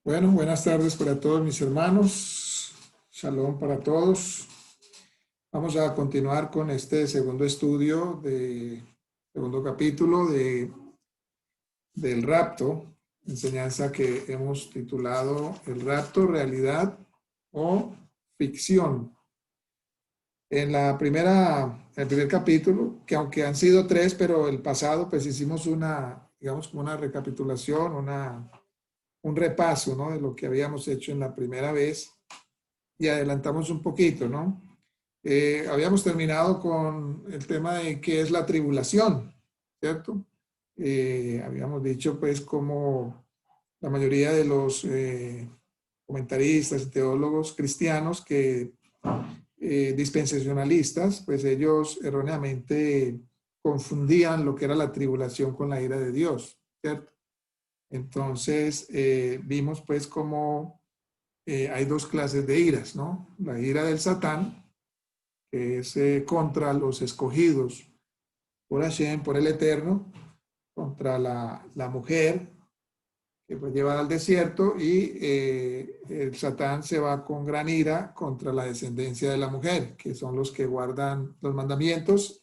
Bueno, buenas tardes para todos mis hermanos. Shalom para todos. Vamos a continuar con este segundo estudio segundo capítulo del rapto, enseñanza que hemos titulado El rapto, realidad o ficción. En el primer capítulo, que aunque han sido tres, pero el pasado pues hicimos digamos como una recapitulación, un repaso, ¿no?, de lo que habíamos hecho en la primera vez y adelantamos un poquito, ¿no? Habíamos terminado con el tema de qué es la tribulación, ¿cierto? Habíamos dicho, pues, como la mayoría de los comentaristas y teólogos cristianos dispensacionalistas, pues ellos erróneamente confundían lo que era la tribulación con la ira de Dios, ¿cierto? Entonces, vimos pues cómo hay dos clases de iras, ¿no? La ira del Satán, que es contra los escogidos por Hashem, por el Eterno, contra la mujer que fue llevada al desierto, y el Satán se va con gran ira contra la descendencia de la mujer, que son los que guardan los mandamientos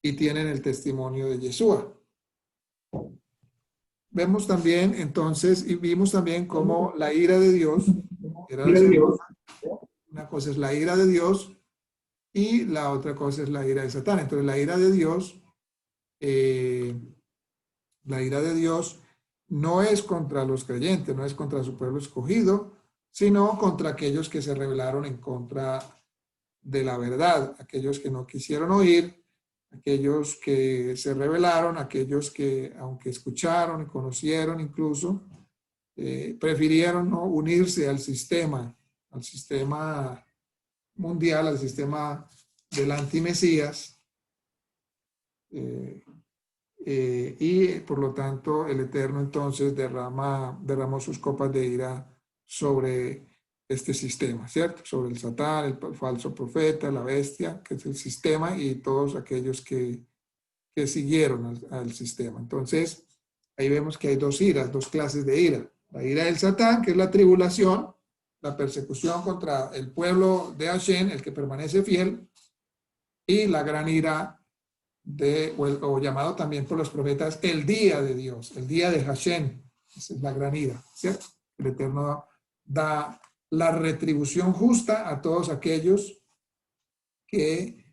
y tienen el testimonio de Yeshua. Vemos también entonces, y vimos también cómo la ira de Dios era la segunda. Una cosa es la ira de Dios y la otra cosa es la ira de Satán. Entonces la ira de Dios no es contra los creyentes, no es contra su pueblo escogido, sino contra aquellos que se rebelaron en contra de la verdad, aquellos que no quisieron oír, aquellos que se rebelaron, aquellos que, aunque escucharon y conocieron incluso, prefirieron no unirse al sistema mundial, al sistema del antimesías, y por lo tanto el Eterno entonces derramó sus copas de ira sobre este sistema, ¿cierto? Sobre el Satán, el falso profeta, la bestia, que es el sistema, y todos aquellos que siguieron al sistema. Entonces, ahí vemos que hay dos iras, dos clases de ira. La ira del Satán, que es la tribulación, la persecución contra el pueblo de Hashem, el que permanece fiel, y la gran ira o llamado también por los profetas, el día de Dios, el día de Hashem. Esa es la gran ira, ¿cierto? El Eterno da la retribución justa a todos aquellos que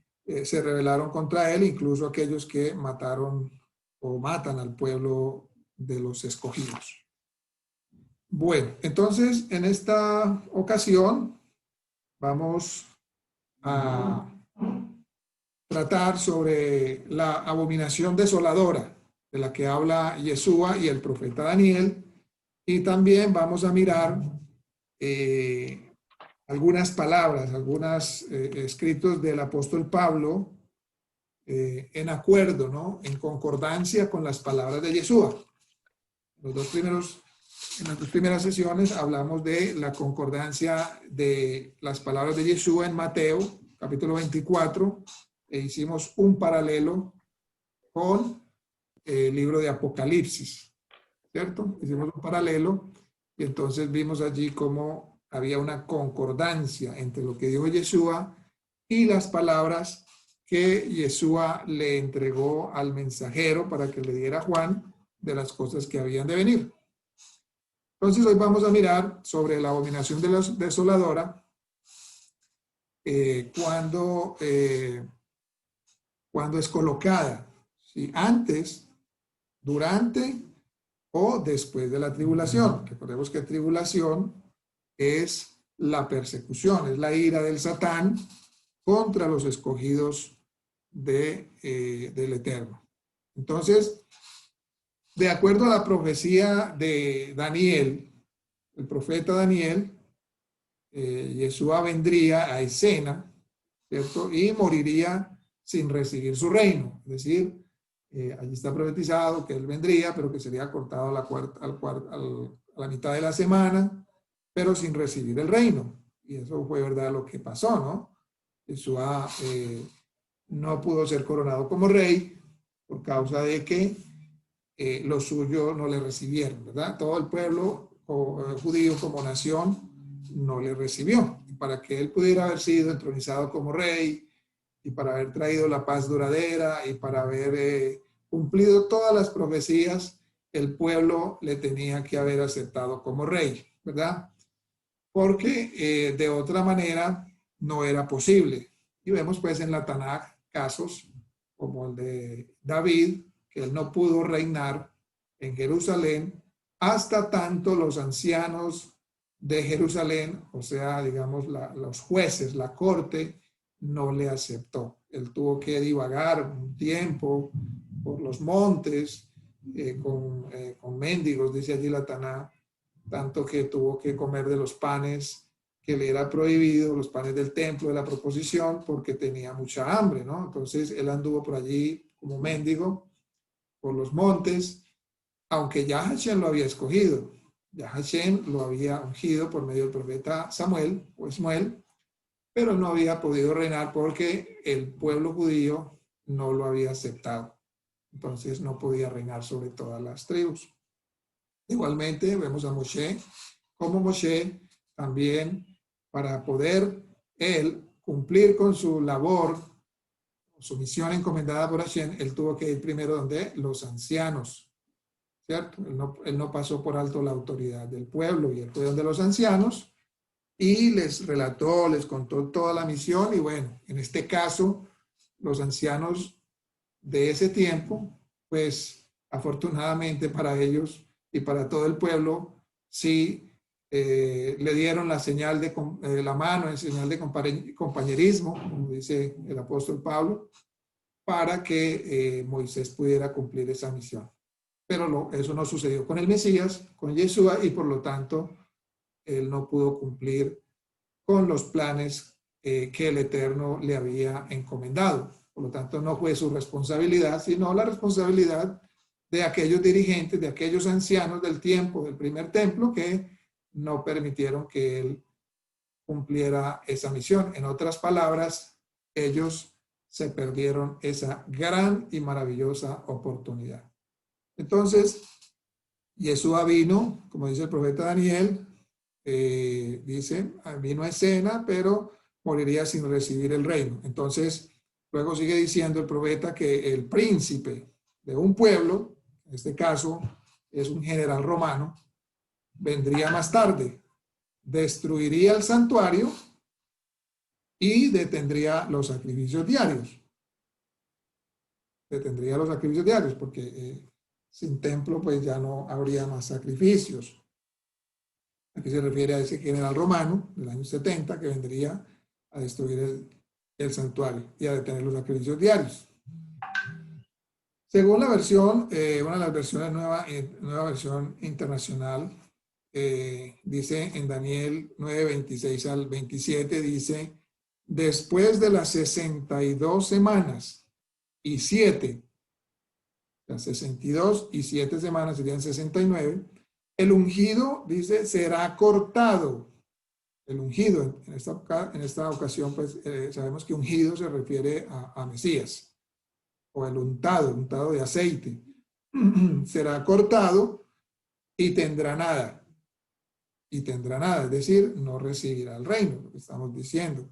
se rebelaron contra él, incluso aquellos que mataron o matan al pueblo de los escogidos. Bueno, entonces en esta ocasión vamos a tratar sobre la abominación desoladora de la que habla Yeshua y el profeta Daniel, y también vamos a mirar algunas palabras, algunos escritos del apóstol Pablo en acuerdo, ¿no?, en concordancia con las palabras de Yeshua. En las dos primeras sesiones hablamos de la concordancia de las palabras de Yeshua en Mateo, capítulo 24, e hicimos un paralelo con el libro de Apocalipsis, ¿cierto? Hicimos un paralelo y entonces vimos allí cómo había una concordancia entre lo que dijo Yeshua y las palabras que Yeshua le entregó al mensajero para que le diera a Juan de las cosas que habían de venir. Entonces hoy vamos a mirar sobre la abominación desoladora cuando es colocada, ¿sí?, antes, durante o después de la tribulación. Recordemos que tribulación es la persecución, es la ira del Satán contra los escogidos del Eterno. Entonces, de acuerdo a la profecía de Daniel, el profeta Daniel, Yeshua vendría a escena, ¿cierto?, y moriría sin recibir su reino. Es decir, allí está profetizado que él vendría, pero que sería cortado a la mitad de la semana, pero sin recibir el reino. Y eso fue verdad lo que pasó, ¿no? Yeshua no pudo ser coronado como rey por causa de que los suyos no le recibieron, ¿verdad? Todo el pueblo judío como nación no le recibió. Y para que él pudiera haber sido entronizado como rey y para haber traído la paz duradera y para haber cumplido todas las profecías, el pueblo le tenía que haber aceptado como rey, ¿verdad? Porque de otra manera no era posible. Y vemos pues en la Tanaj casos como el de David, que él no pudo reinar en Jerusalén hasta tanto los ancianos de Jerusalén, o sea, digamos, los jueces, la corte, no le aceptó. Él tuvo que divagar un tiempo por los montes con mendigos, dice allí la Taná, tanto que tuvo que comer de los panes que le era prohibido, los panes del templo, de la proposición, porque tenía mucha hambre, ¿no? Entonces él anduvo por allí como mendigo, por los montes, aunque ya Hashem lo había escogido, ya Hashem lo había ungido por medio del profeta Samuel, o Esmuel, pero no había podido reinar porque el pueblo judío no lo había aceptado. Entonces no podía reinar sobre todas las tribus. Igualmente vemos a Moshe, como Moshe también para poder él cumplir con su labor, su misión encomendada por Hashem, él tuvo que ir primero donde los ancianos, ¿cierto? Él no pasó por alto la autoridad del pueblo y él fue donde los ancianos y les relató, les contó toda la misión y bueno, en este caso, los ancianos de ese tiempo, pues afortunadamente para ellos y para todo el pueblo, sí le dieron la señal de la mano, en señal de compañerismo, como dice el apóstol Pablo, para que Moisés pudiera cumplir esa misión. Pero eso no sucedió con el Mesías, con Yeshua, y por lo tanto, él no pudo cumplir con los planes que el Eterno le había encomendado. Por lo tanto, no fue su responsabilidad, sino la responsabilidad de aquellos dirigentes, de aquellos ancianos del tiempo del primer templo que no permitieron que él cumpliera esa misión. En otras palabras, ellos se perdieron esa gran y maravillosa oportunidad. Entonces, Yeshua vino, como dice el profeta Daniel, dice, vino a escena, pero moriría sin recibir el reino. Entonces, luego sigue diciendo el profeta que el príncipe de un pueblo, en este caso es un general romano, vendría más tarde, destruiría el santuario y detendría los sacrificios diarios. Detendría los sacrificios diarios porque sin templo pues ya no habría más sacrificios. Aquí se refiere a ese general romano del año 70 que vendría a destruir el santuario y a detener los sacrificios diarios. Según la versión, una de las versiones nueva versión internacional, dice en Daniel 9, 26 al 27, dice, después de las 62 semanas y 7, las 62 y 7 semanas serían 69, el ungido, dice, será cortado. El ungido, en esta ocasión, pues sabemos que ungido se refiere a Mesías, o el untado de aceite. Será cortado y tendrá nada. Y tendrá nada, es decir, no recibirá el reino, lo que estamos diciendo.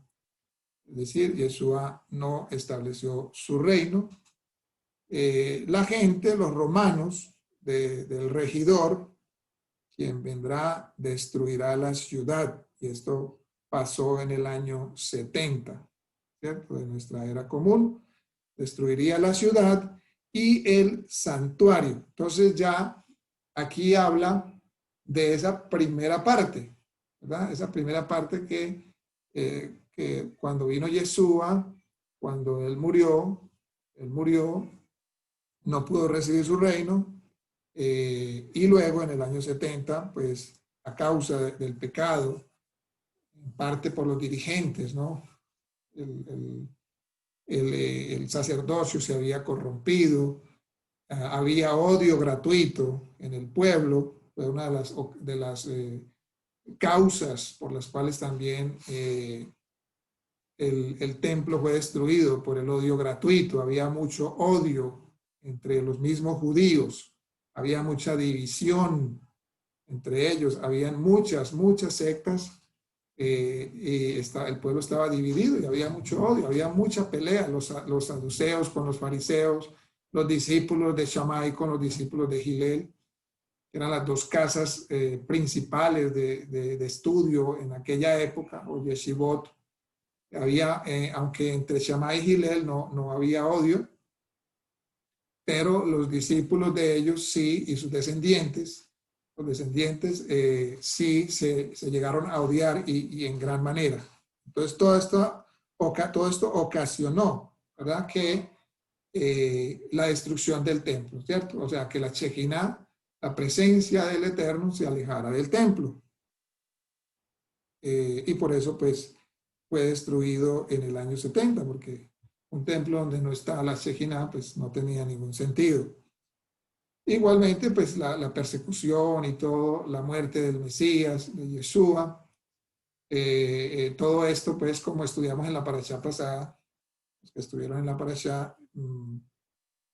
Es decir, Yeshua no estableció su reino. La gente, los romanos del regidor, quien vendrá, destruirá la ciudad. Y esto pasó en el año 70, ¿cierto? De nuestra era común. Destruiría la ciudad y el santuario. Entonces ya aquí habla de esa primera parte, ¿verdad? Esa primera parte que cuando vino Yeshua, cuando él murió, no pudo recibir su reino, y luego en el año 70, pues a causa del pecado, en parte por los dirigentes, ¿no? El sacerdocio se había corrompido, había odio gratuito en el pueblo, fue una de las causas por las cuales también el templo fue destruido por el odio gratuito. Había mucho odio entre los mismos judíos, había mucha división entre ellos. Habían muchas sectas, y el pueblo estaba dividido y había mucho odio, había mucha pelea, los saduceos con los fariseos, los discípulos de Shammai con los discípulos de Hillel, que eran las dos casas principales de estudio en aquella época, o yeshivot. Había, aunque entre Shammai y Hillel no había odio, pero los discípulos de ellos sí, y sus descendientes, los descendientes sí se llegaron a odiar y en gran manera. Entonces todo esto ocasionó, ¿verdad?, que la destrucción del templo, ¿cierto? O sea, que la Shekinah, la presencia del Eterno, se alejara del templo. Y por eso, pues, fue destruido en el año 70, porque un templo donde no está la Shekinah, pues no tenía ningún sentido. Igualmente, pues la persecución y todo, la muerte del Mesías, de Yeshua, todo esto, pues como estudiamos en la parashá pasada, los que estuvieron en la parashá,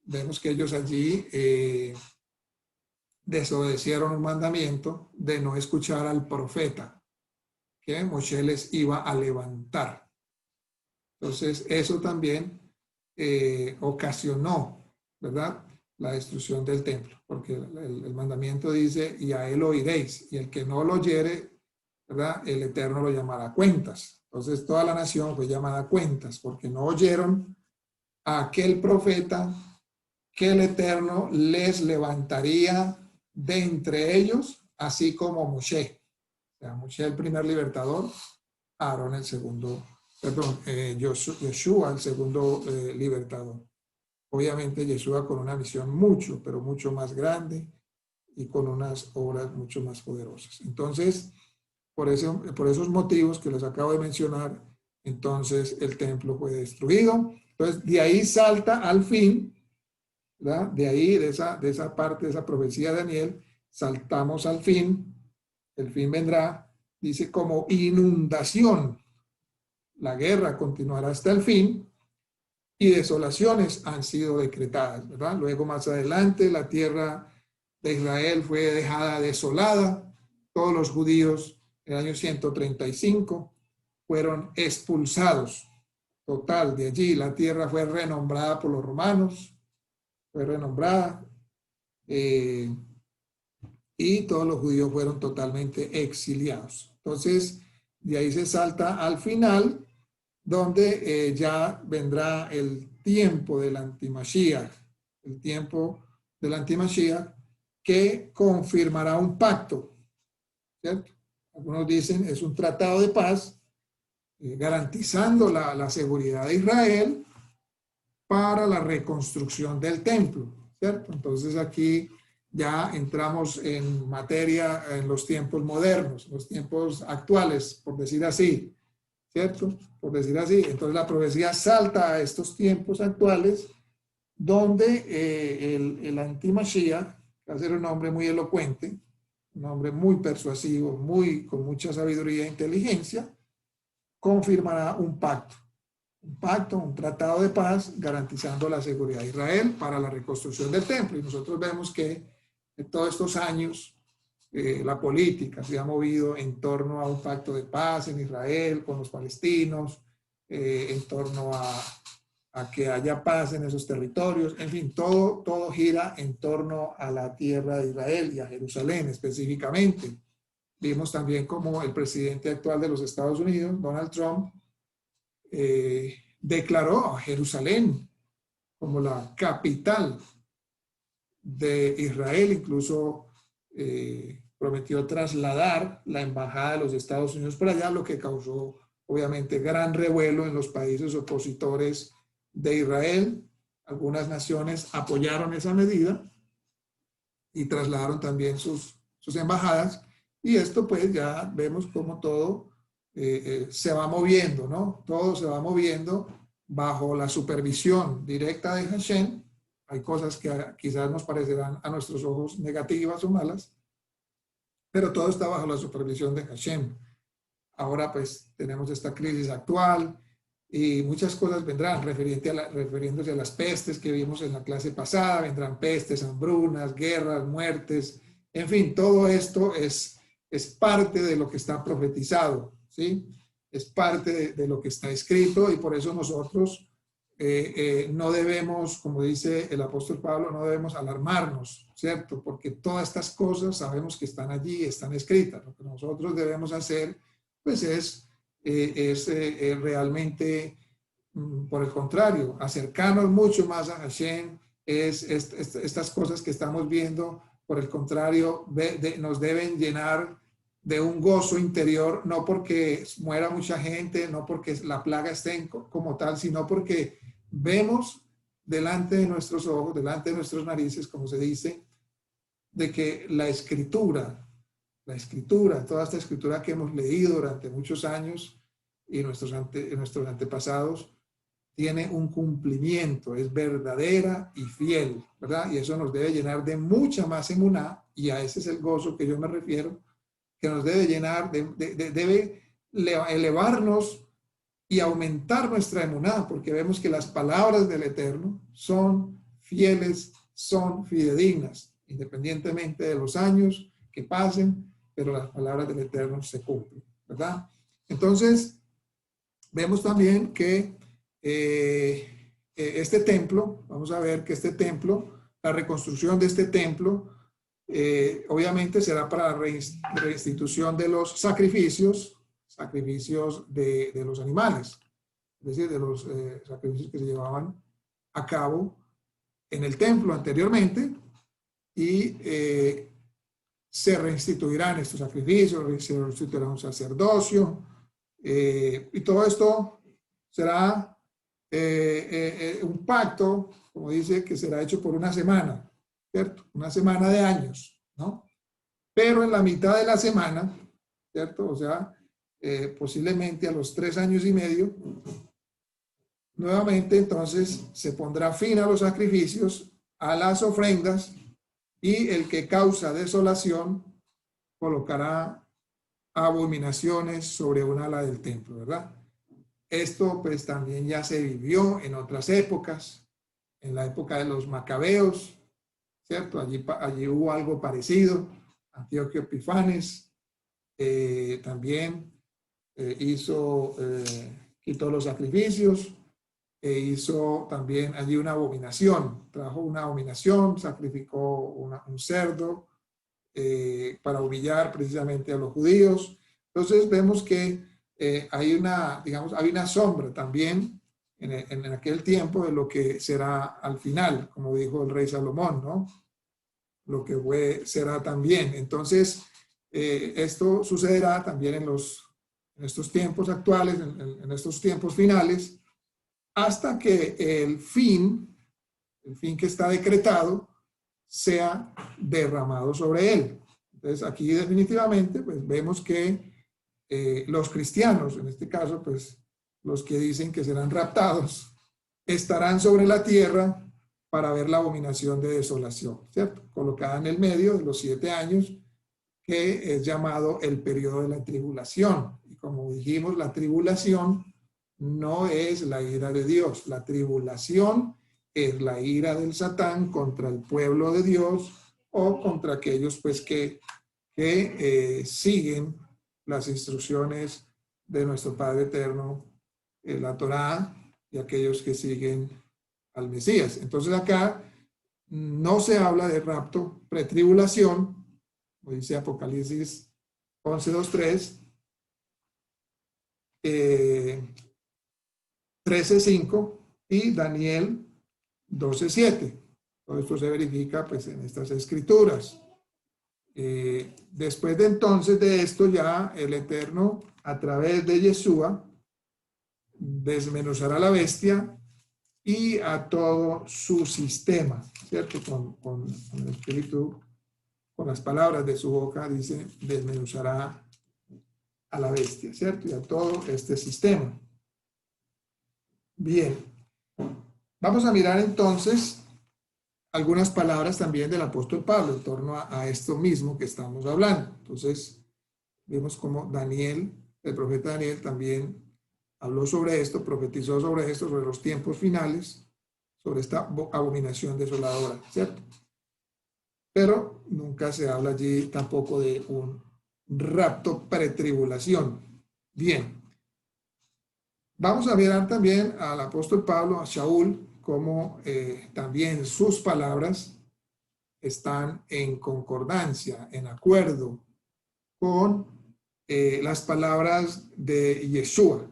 vemos que ellos allí desobedecieron un mandamiento de no escuchar al profeta que Moshe les iba a levantar. Entonces, eso también ocasionó, ¿verdad?, la destrucción del templo, porque el mandamiento dice, y a él oiréis, y el que no lo oyere, ¿verdad?, el Eterno lo llamará a cuentas. Entonces toda la nación fue llamada a cuentas, porque no oyeron a aquel profeta que el Eterno les levantaría de entre ellos, así como Moshe. O sea, Moshe el primer libertador, Aarón el segundo, perdón, Yeshua el segundo libertador. Obviamente Yeshua con una misión mucho, pero mucho más grande y con unas obras mucho más poderosas. Entonces, por esos motivos que les acabo de mencionar, entonces el templo fue destruido. Entonces, de ahí salta al fin, ¿verdad? De ahí, de esa parte, de esa profecía de Daniel, saltamos al fin. El fin vendrá, dice, como inundación. La guerra continuará hasta el fin. Y desolaciones han sido decretadas, ¿verdad? Luego, más adelante, la tierra de Israel fue dejada desolada. Todos los judíos en el año 135 fueron expulsados. Total, de allí la tierra fue renombrada por los romanos, fue renombrada, y todos los judíos fueron totalmente exiliados. Entonces, de ahí se salta al final, donde ya vendrá el tiempo del antimashiach, el tiempo del antimashiach que confirmará un pacto, ¿cierto? Algunos dicen es un tratado de paz garantizando la seguridad de Israel para la reconstrucción del templo, ¿cierto? Entonces aquí ya entramos en materia en los tiempos modernos, los tiempos actuales, por decir así, ¿cierto? Por decir así. Entonces la profecía salta a estos tiempos actuales donde el anti-Mashiach, que va a ser un hombre muy elocuente, un hombre muy persuasivo, con mucha sabiduría e inteligencia, confirmará un pacto, un tratado de paz garantizando la seguridad de Israel para la reconstrucción del templo. Y nosotros vemos que en todos estos años la política se ha movido en torno a un pacto de paz en Israel con los palestinos, en torno a que haya paz en esos territorios. En fin, todo gira en torno a la tierra de Israel y a Jerusalén específicamente. Vimos también como el presidente actual de los Estados Unidos, Donald Trump, declaró a Jerusalén como la capital de Israel, incluso prometió trasladar la embajada de los Estados Unidos para allá, lo que causó obviamente gran revuelo en los países opositores de Israel. Algunas naciones apoyaron esa medida y trasladaron también sus embajadas, y esto pues ya vemos como todo se va moviendo, ¿no? Todo se va moviendo bajo la supervisión directa de Hashem. Hay cosas que quizás nos parecerán a nuestros ojos negativas o malas, pero todo está bajo la supervisión de Hashem. Ahora pues tenemos esta crisis actual y muchas cosas vendrán refiriéndose a las pestes que vimos en la clase pasada. Vendrán pestes, hambrunas, guerras, muertes, En fin, todo esto es parte de lo que está profetizado, ¿sí? Es parte de lo que está escrito y por eso nosotros no debemos, como dice el apóstol Pablo, no debemos alarmarnos, ¿cierto? Porque todas estas cosas sabemos que están allí, están escritas. Lo que nosotros debemos hacer, pues es realmente, por el contrario, acercarnos mucho más a Hashem. Estas cosas que estamos viendo, por el contrario, nos deben llenar de un gozo interior, no porque muera mucha gente, no porque la plaga esté como tal, sino porque vemos delante de nuestros ojos, delante de nuestras narices, como se dice, de que la escritura, toda esta escritura que hemos leído durante muchos años y nuestros antepasados, tiene un cumplimiento, es verdadera y fiel, ¿verdad? Y eso nos debe llenar de mucha más emuná, y a ese es el gozo que yo me refiero, que nos debe llenar, debe elevarnos y aumentar nuestra emuná, porque vemos que las palabras del Eterno son fieles, son fidedignas, independientemente de los años que pasen, pero las palabras del Eterno se cumplen, ¿verdad? Entonces, vemos también que este templo, vamos a ver que este templo, la reconstrucción de este templo, obviamente será para la restitución de los sacrificios de los animales, es decir, de los sacrificios que se llevaban a cabo en el templo anteriormente, y se restituirán estos sacrificios, se restituirá un sacerdocio, y todo esto será un pacto, como dice, que será hecho por una semana, ¿cierto? Una semana de años, ¿no? Pero en la mitad de la semana, ¿cierto? O sea, posiblemente a los 3 años y medio, nuevamente entonces se pondrá fin a los sacrificios, a las ofrendas, y el que causa desolación colocará abominaciones sobre un ala del templo, ¿verdad? Esto pues también ya se vivió en otras épocas, en la época de los macabeos, ¿cierto? Allí hubo algo parecido. Antíoco Epifanes también quitó los sacrificios, hizo también allí una abominación, trajo una abominación, sacrificó un cerdo para humillar precisamente a los judíos. Entonces vemos que hay una sombra también en aquel tiempo de lo que será al final, como dijo el rey Salomón, ¿no? Lo que será también. Entonces, esto sucederá también en estos tiempos actuales, en estos tiempos finales, hasta que el fin que está decretado, sea derramado sobre él. Entonces, aquí definitivamente, pues vemos que los cristianos, en este caso, pues los que dicen que serán raptados, estarán sobre la tierra para ver la abominación de desolación, ¿cierto? Colocada en el medio de los 7 años, que es llamado el periodo de la tribulación. Y como dijimos, la tribulación no es la ira de Dios. La tribulación es la ira del Satán contra el pueblo de Dios o contra aquellos pues que siguen las instrucciones de nuestro Padre Eterno, la Torá, y aquellos que siguen al Mesías. Entonces acá no se habla de rapto pretribulación, como dice Apocalipsis 11:2-3, 13:5 y Daniel 12:7. Todo esto se verifica pues en estas escrituras. Después de entonces de esto ya el Eterno a través de Yeshua desmenuzará la bestia y a todo su sistema, ¿cierto? Con el espíritu, con las palabras de su boca, dice, desmenuzará a la bestia, ¿cierto? Y a todo este sistema. Bien, vamos a mirar entonces algunas palabras también del apóstol Pablo en torno a esto mismo que estamos hablando. Entonces, vemos como Daniel, el profeta Daniel, también habló sobre esto, profetizó sobre esto, sobre los tiempos finales, sobre esta abominación desoladora, ¿cierto? pero nunca se habla allí tampoco de un rapto pretribulación. Bien, vamos a mirar también al apóstol Pablo, a Shaul, cómo también sus palabras están en concordancia, en acuerdo con las palabras de Yeshua.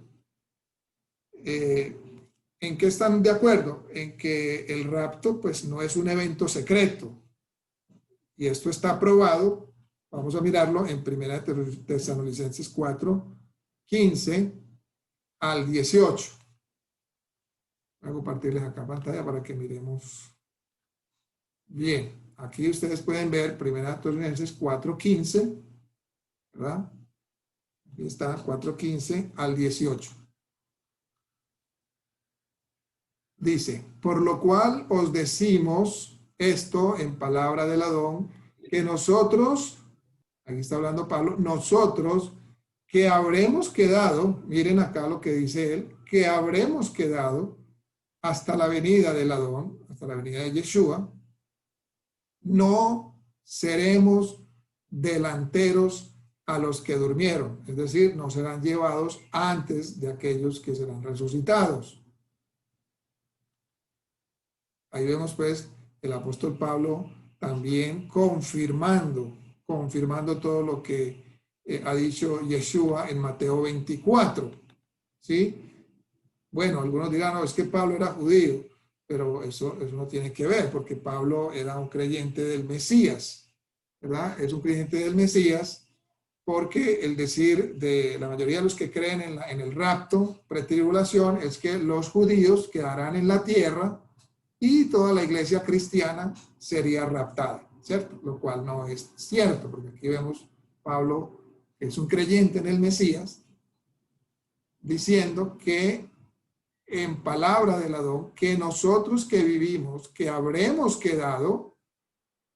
¿En qué están de acuerdo? En que el rapto pues no es un evento secreto, y esto está probado. Vamos a mirarlo en 1 Tesalonicenses 4, 15 al 18. Voy a compartirles acá pantalla para que miremos bien. Aquí ustedes pueden ver 1 Tesalonicenses 4, 15, ¿verdad? Aquí está 4, 15 al 18. Dice, por lo cual os decimos esto en palabra del Adón, que nosotros, aquí está hablando Pablo, nosotros que habremos quedado, miren acá lo que dice él, que habremos quedado hasta la venida del Adón, hasta la venida de Yeshua, no seremos delanteros a los que durmieron, es decir, no serán llevados antes de aquellos que serán resucitados. Ahí vemos pues el apóstol Pablo también confirmando todo lo que ha dicho Yeshua en Mateo 24, ¿sí? Bueno, algunos dirán, no, es que Pablo era judío, pero eso no tiene que ver, porque Pablo era un creyente del Mesías, ¿verdad? Es un creyente del Mesías porque el decir de la mayoría de los que creen en el rapto, pretribulación, es que los judíos quedarán en la tierra y toda la iglesia cristiana sería raptada, ¿cierto? Lo cual no es cierto, porque aquí vemos Pablo, que es un creyente en el Mesías, diciendo que en palabra del Adón, que nosotros que vivimos, que habremos quedado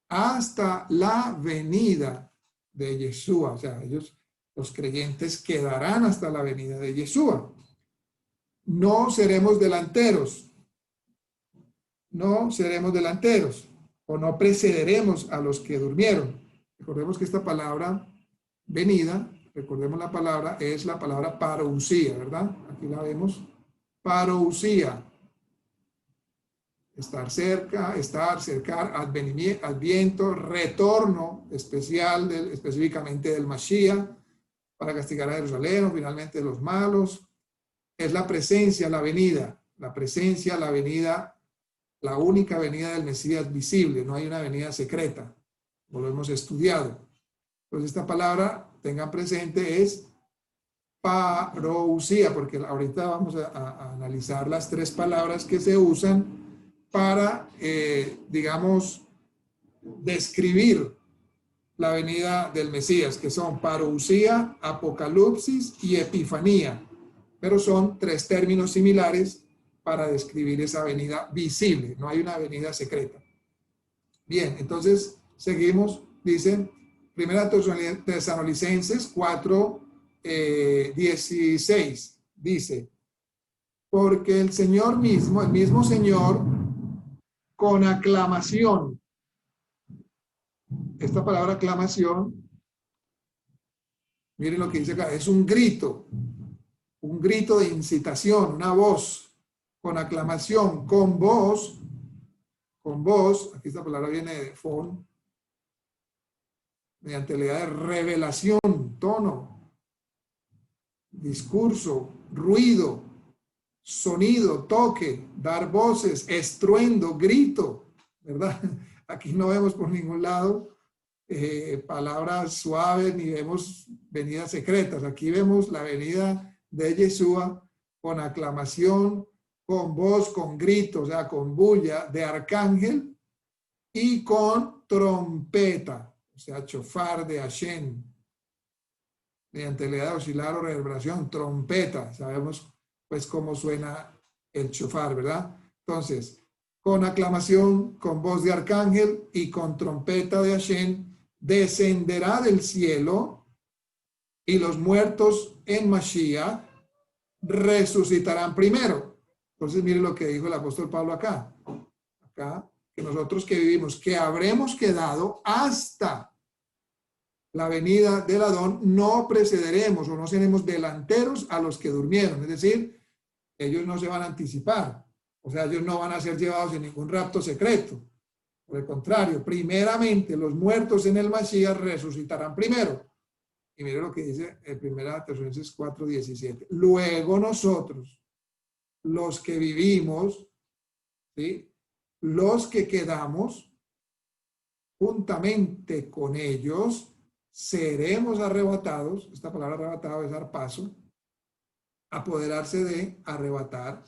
hasta la venida de Yeshua. O sea, ellos, los creyentes, quedarán hasta la venida de Yeshua. No seremos delanteros. No seremos delanteros o no precederemos a los que durmieron. Recordemos que esta palabra venida, recordemos la palabra, es la palabra parousia, ¿verdad? Aquí la vemos. Parousia. Estar cerca, cercar, adviento, retorno especial, específicamente del Mashiach, para castigar a Jerusalén, o finalmente de los malos. Es la presencia, la venida, la única venida del Mesías visible, no hay una venida secreta, como lo hemos estudiado. Pues esta palabra, tengan presente, es parousia, porque ahorita vamos a analizar las tres palabras que se usan para, digamos, describir la venida del Mesías, que son parousia, apocalipsis y epifanía, pero son tres términos similares para describir esa venida visible, no hay una venida secreta. Bien, entonces seguimos, dice 1 Tesalonicenses 4, 16, dice, porque el Señor mismo, el mismo Señor, con aclamación, esta palabra aclamación, miren lo que dice acá, es un grito de incitación, una voz, con aclamación, con voz, aquí esta palabra viene de fon, mediante la idea de revelación, tono, discurso, ruido, sonido, toque, dar voces, estruendo, grito, ¿verdad? Aquí no vemos por ningún lado palabras suaves ni vemos venidas secretas. Aquí vemos la venida de Yeshua con aclamación, con voz, con grito, o sea, con bulla de arcángel y con trompeta, o sea, chofar de Hashem, mediante la idea de oscilar o reverberación, trompeta. Sabemos pues cómo suena el chofar, ¿verdad? Entonces, con aclamación, con voz de arcángel y con trompeta de Hashem, descenderá del cielo y los muertos en Mashiach resucitarán primero. Entonces, miren lo que dijo el apóstol Pablo acá. Acá que nosotros que vivimos, que habremos quedado hasta la venida del Adón, no precederemos o no seremos delanteros a los que durmieron. Es decir, ellos no se van a anticipar. O sea, ellos no van a ser llevados en ningún rapto secreto. Por el contrario, primeramente los muertos en el Mashiach resucitarán primero. Y mire lo que dice el 1 Tesalonicenses 4:17. Luego nosotros, los que vivimos, ¿sí?, los que quedamos juntamente con ellos, seremos arrebatados. Esta palabra arrebatado es dar paso, apoderarse de, arrebatar,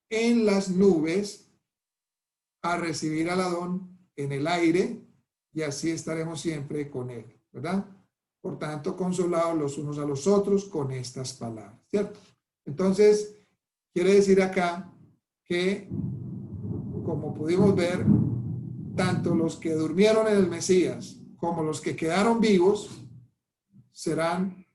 en las nubes, a recibir al Adón en el aire, y así estaremos siempre con él, ¿verdad? Por tanto, consolados los unos a los otros con estas palabras, ¿cierto? Entonces, quiere decir acá que, como pudimos ver, tanto los que durmieron en el Mesías como los que quedaron vivos serán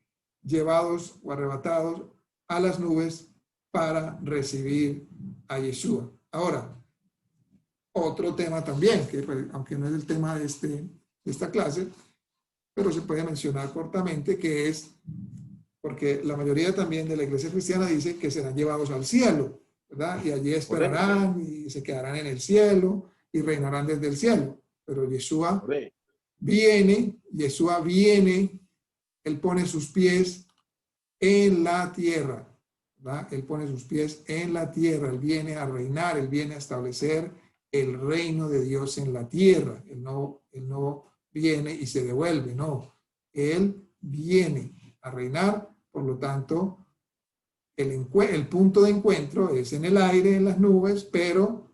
llevados o arrebatados a las nubes para recibir a Yeshua. Ahora, otro tema también, que aunque no es el tema de esta clase, pero se puede mencionar cortamente, que es, porque la mayoría también de la iglesia cristiana dice que serán llevados al cielo, ¿verdad? Y allí esperarán y se quedarán en el cielo y reinarán desde el cielo. Pero Yeshua viene, Él pone sus pies en la tierra, ¿verdad? Él pone sus pies en la tierra, Él viene a reinar, Él viene a establecer el reino de Dios en la tierra. Él no viene y se devuelve, no. Él viene a reinar, por lo tanto, el punto de encuentro es en el aire, en las nubes, pero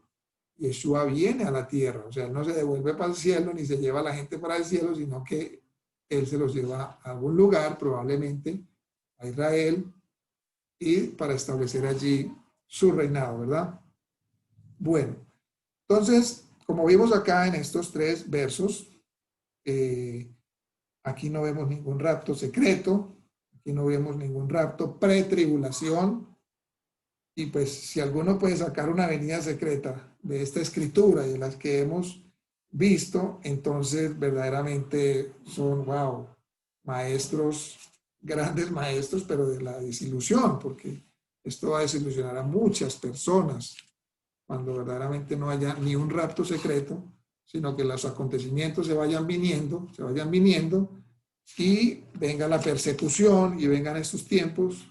Yeshua viene a la tierra, o sea, no se devuelve para el cielo, ni se lleva a la gente para el cielo, sino que Él se los lleva a algún lugar, probablemente a Israel, y para establecer allí su reinado, ¿verdad? Bueno, entonces, como vimos acá en estos 3 versos, aquí no vemos ningún rapto secreto, aquí no vemos ningún rapto pretribulación, y pues si alguno puede sacar una venida secreta de esta escritura y de las que hemos visto, entonces verdaderamente son, wow, maestros, grandes maestros, pero de la desilusión, porque esto va a desilusionar a muchas personas cuando verdaderamente no haya ni un rapto secreto, sino que los acontecimientos se vayan viniendo y venga la persecución y vengan estos tiempos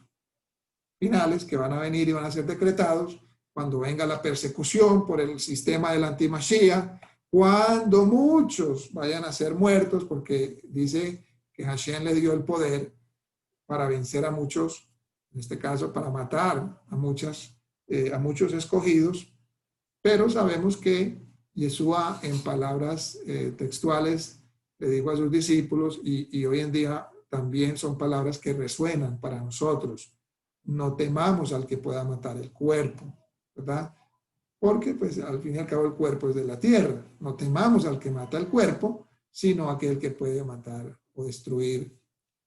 finales que van a venir y van a ser decretados cuando venga la persecución por el sistema del anti-Mashiach, cuando muchos vayan a ser muertos, porque dice que Hashem le dio el poder para vencer a muchos, en este caso para matar a muchos escogidos, pero sabemos que Yeshua en palabras textuales le dijo a sus discípulos, y hoy en día también son palabras que resuenan para nosotros: no temamos al que pueda matar el cuerpo, ¿verdad? Porque pues al fin y al cabo el cuerpo es de la tierra. No temamos al que mata el cuerpo, sino aquel que puede matar o destruir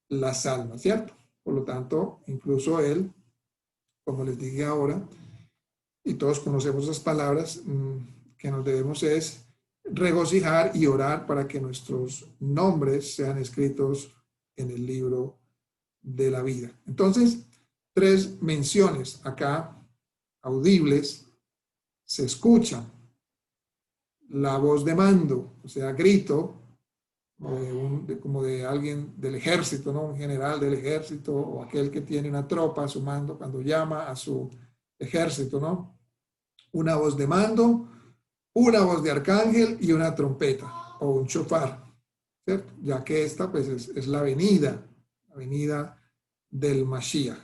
las almas, ¿cierto? Por lo tanto, incluso él, como les dije ahora, y todos conocemos esas palabras, que nos debemos es regocijar y orar para que nuestros nombres sean escritos en el libro de la vida. Entonces, 3 menciones acá audibles se escuchan: la voz de mando, o sea, grito, como de alguien del ejército, ¿no? Un general del ejército o aquel que tiene una tropa a su mando cuando llama a su ejército, ¿no? Una voz de mando, una voz de arcángel y una trompeta o un shofar, ¿cierto? Ya que esta pues es la venida del Mashiach.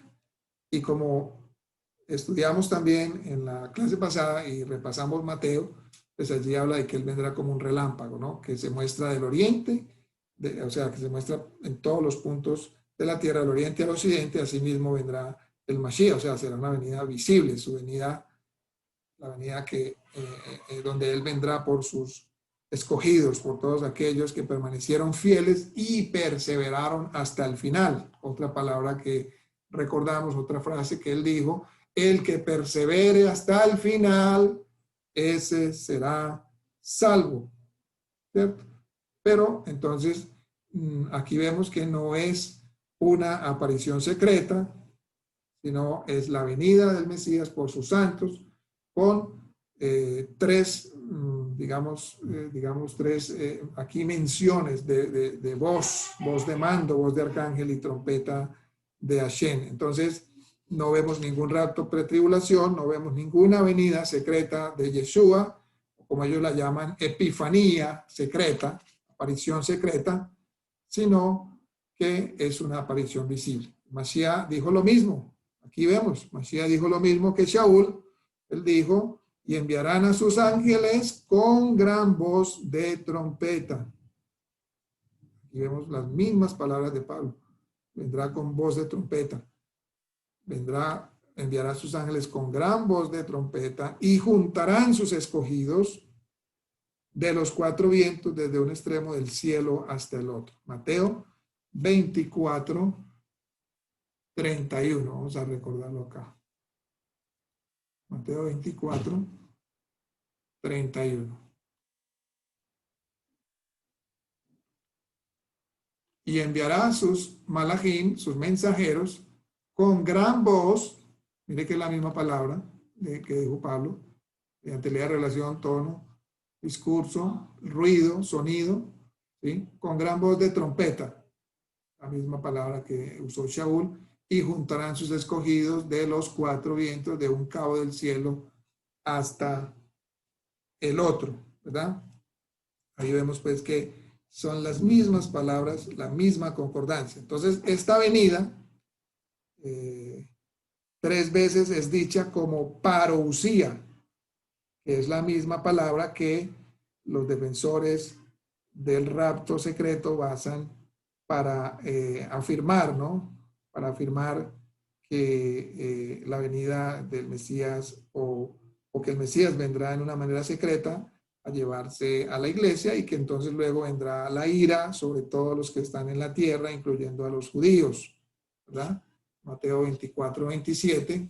Y como estudiamos también en la clase pasada y repasamos Mateo, pues allí habla de que Él vendrá como un relámpago, ¿no? Que se muestra del oriente, o sea, que se muestra en todos los puntos de la tierra, del oriente al occidente. Asimismo vendrá el Mashiach, o sea, será una venida visible, su venida, la venida que, donde Él vendrá por sus escogidos, por todos aquellos que permanecieron fieles y perseveraron hasta el final. Otra palabra que recordamos, otra frase que Él dijo: el que persevere hasta el final, ese será salvo, ¿cierto? Pero entonces aquí vemos que no es una aparición secreta, sino es la venida del Mesías por sus santos con tres, digamos, tres aquí menciones de voz de mando, voz de arcángel y trompeta de Hashem. Entonces no vemos ningún rapto pretribulación, no vemos ninguna venida secreta de Yeshua, como ellos la llaman, epifanía secreta, aparición secreta, sino que es una aparición visible. Mashiach dijo lo mismo. Aquí vemos, Mashiach dijo lo mismo que Shaul. Él dijo, y enviarán a sus ángeles con gran voz de trompeta. Aquí vemos las mismas palabras de Pablo. Vendrá con voz de trompeta. Enviará a sus ángeles con gran voz de trompeta y juntarán sus escogidos de los cuatro vientos desde un extremo del cielo hasta el otro. Mateo 24, 31. Vamos a recordarlo acá. Mateo 24, 31. Y enviará a sus malachim, sus mensajeros, con gran voz. Mire que es la misma palabra que dijo Pablo. Mediante la relación, tono, discurso, ruido, sonido, ¿sí? Con gran voz de trompeta. La misma palabra que usó Shaul. Y juntarán sus escogidos de los cuatro vientos de un cabo del cielo hasta el otro, ¿verdad? Ahí vemos pues que son las mismas palabras, la misma concordancia. Entonces, esta venida tres veces es dicha como parousia, que es la misma palabra que los defensores del rapto secreto basan para afirmar, ¿no? Para afirmar que la venida del Mesías o que el Mesías vendrá en una manera secreta a llevarse a la iglesia y que entonces luego vendrá la ira sobre todos los que están en la tierra, incluyendo a los judíos, ¿verdad? Mateo 24, 27.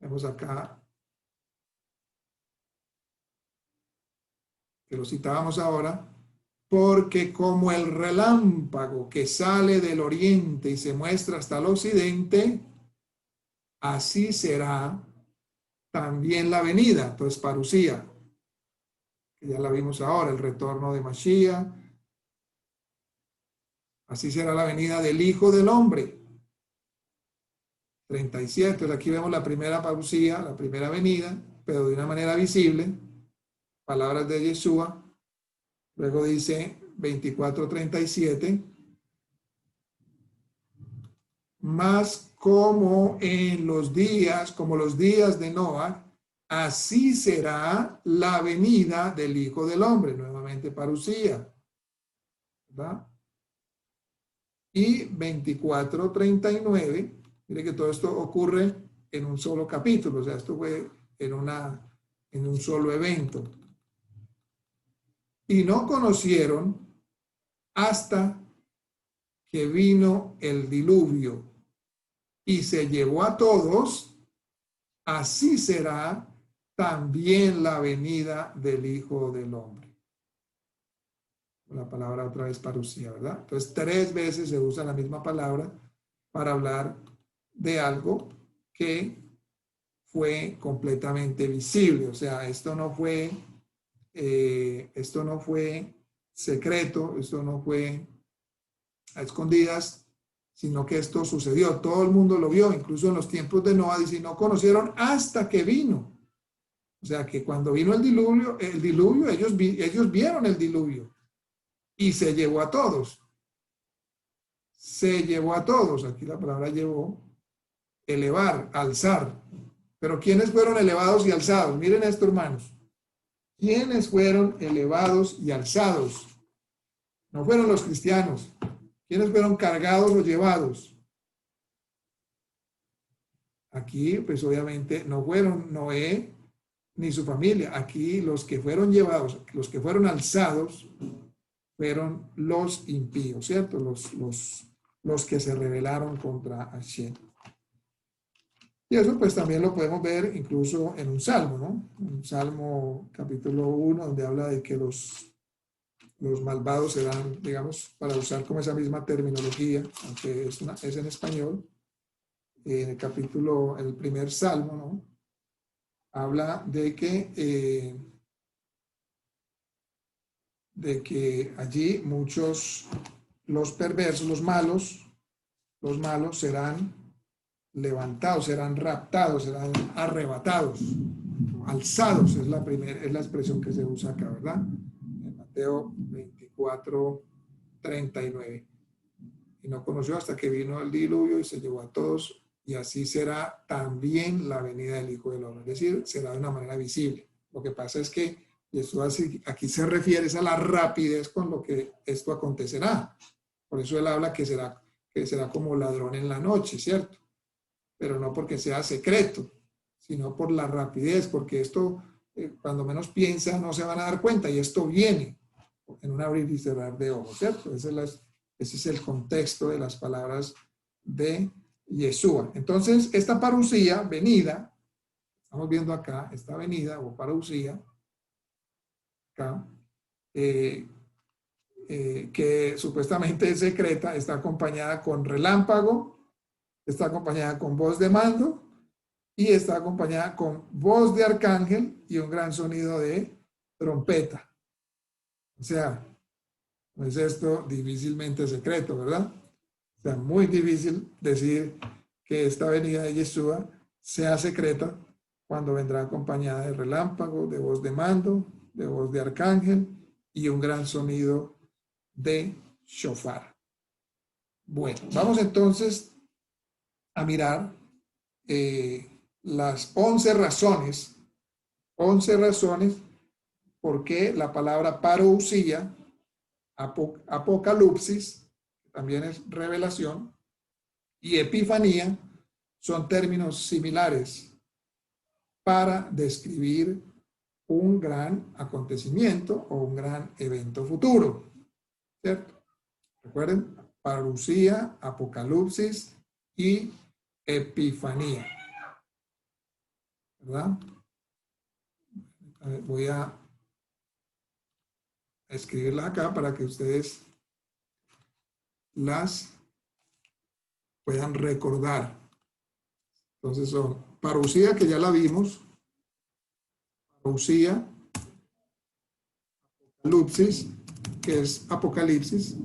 Vemos acá que lo citábamos ahora. Porque como el relámpago que sale del oriente y se muestra hasta el occidente, así será también la venida, entonces parucía, que ya la vimos ahora, el retorno de Mashiach. Así será la venida del Hijo del Hombre. 37, entonces aquí vemos la primera parucía, la primera venida, pero de una manera visible, palabras de Yeshua. Luego dice 24:37, más como los días de Noah, así será la venida del Hijo del Hombre, nuevamente parucía, ¿verdad? Y 24:39, mire que todo esto ocurre en un solo capítulo, o sea, esto fue en un solo evento. Y no conocieron hasta que vino el diluvio y se llevó a todos, así será también la venida del Hijo del Hombre. La palabra otra vez parucía, ¿verdad? Entonces, tres veces se usa la misma palabra para hablar de algo que fue completamente visible. O sea, esto no fue secreto, esto no fue a escondidas, sino que esto sucedió. Todo el mundo lo vio, incluso en los tiempos de Noah, dice, no conocieron hasta que vino. O sea, que cuando vino el diluvio ellos vieron el diluvio y se llevó a todos. Se llevó a todos. Aquí la palabra llevó, elevar, alzar. Pero ¿quiénes fueron elevados y alzados? Miren esto, hermanos. ¿Quiénes fueron elevados y alzados? No fueron los cristianos. ¿Quiénes fueron cargados o llevados? Aquí, pues obviamente, no fueron Noé ni su familia. Aquí los que fueron llevados, los que fueron alzados, fueron los impíos, ¿cierto? Los que se rebelaron contra Hashem. Y eso pues también lo podemos ver incluso en un salmo, ¿no? Un salmo capítulo 1, donde habla de que los malvados serán, digamos, para usar como esa misma terminología, aunque es en español, en el capítulo, el primer salmo, ¿no? Habla de que allí muchos, los perversos, los malos serán levantados, serán raptados, serán arrebatados, alzados, es la expresión que se usa acá, ¿verdad? En Mateo 24:39. Y no conoció hasta que vino el diluvio y se llevó a todos, y así será también la venida del Hijo del Hombre, es decir, será de una manera visible. Lo que pasa es que esto aquí se refiere a la rapidez con lo que esto acontecerá. Por eso él habla que será como ladrón en la noche, ¿cierto? Pero no porque sea secreto, sino por la rapidez, porque esto, cuando menos piensa, no se van a dar cuenta, y esto viene en un abrir y cerrar de ojos, ¿cierto? Ese es el contexto de las palabras de Yeshua. Entonces, esta parucía, venida, estamos viendo acá, esta venida o parucía, acá, que supuestamente es secreta, está acompañada con relámpago, está acompañada con voz de mando y está acompañada con voz de arcángel y un gran sonido de trompeta. O sea, no es esto difícilmente secreto, ¿verdad? O sea, muy difícil decir que esta venida de Yeshua sea secreta cuando vendrá acompañada de relámpago, de voz de mando, de voz de arcángel y un gran sonido de shofar. Bueno, vamos entonces a mirar las 11 razones por qué la palabra parousia, apocalipsis, también es revelación, y epifanía son términos similares para describir un gran acontecimiento o un gran evento futuro, ¿cierto? Recuerden, parousia, apocalipsis y epifanía, ¿verdad? Voy a escribirla acá para que ustedes las puedan recordar. Entonces son parousia, que ya la vimos, parousia, apocalipsis, que es apocalipsis,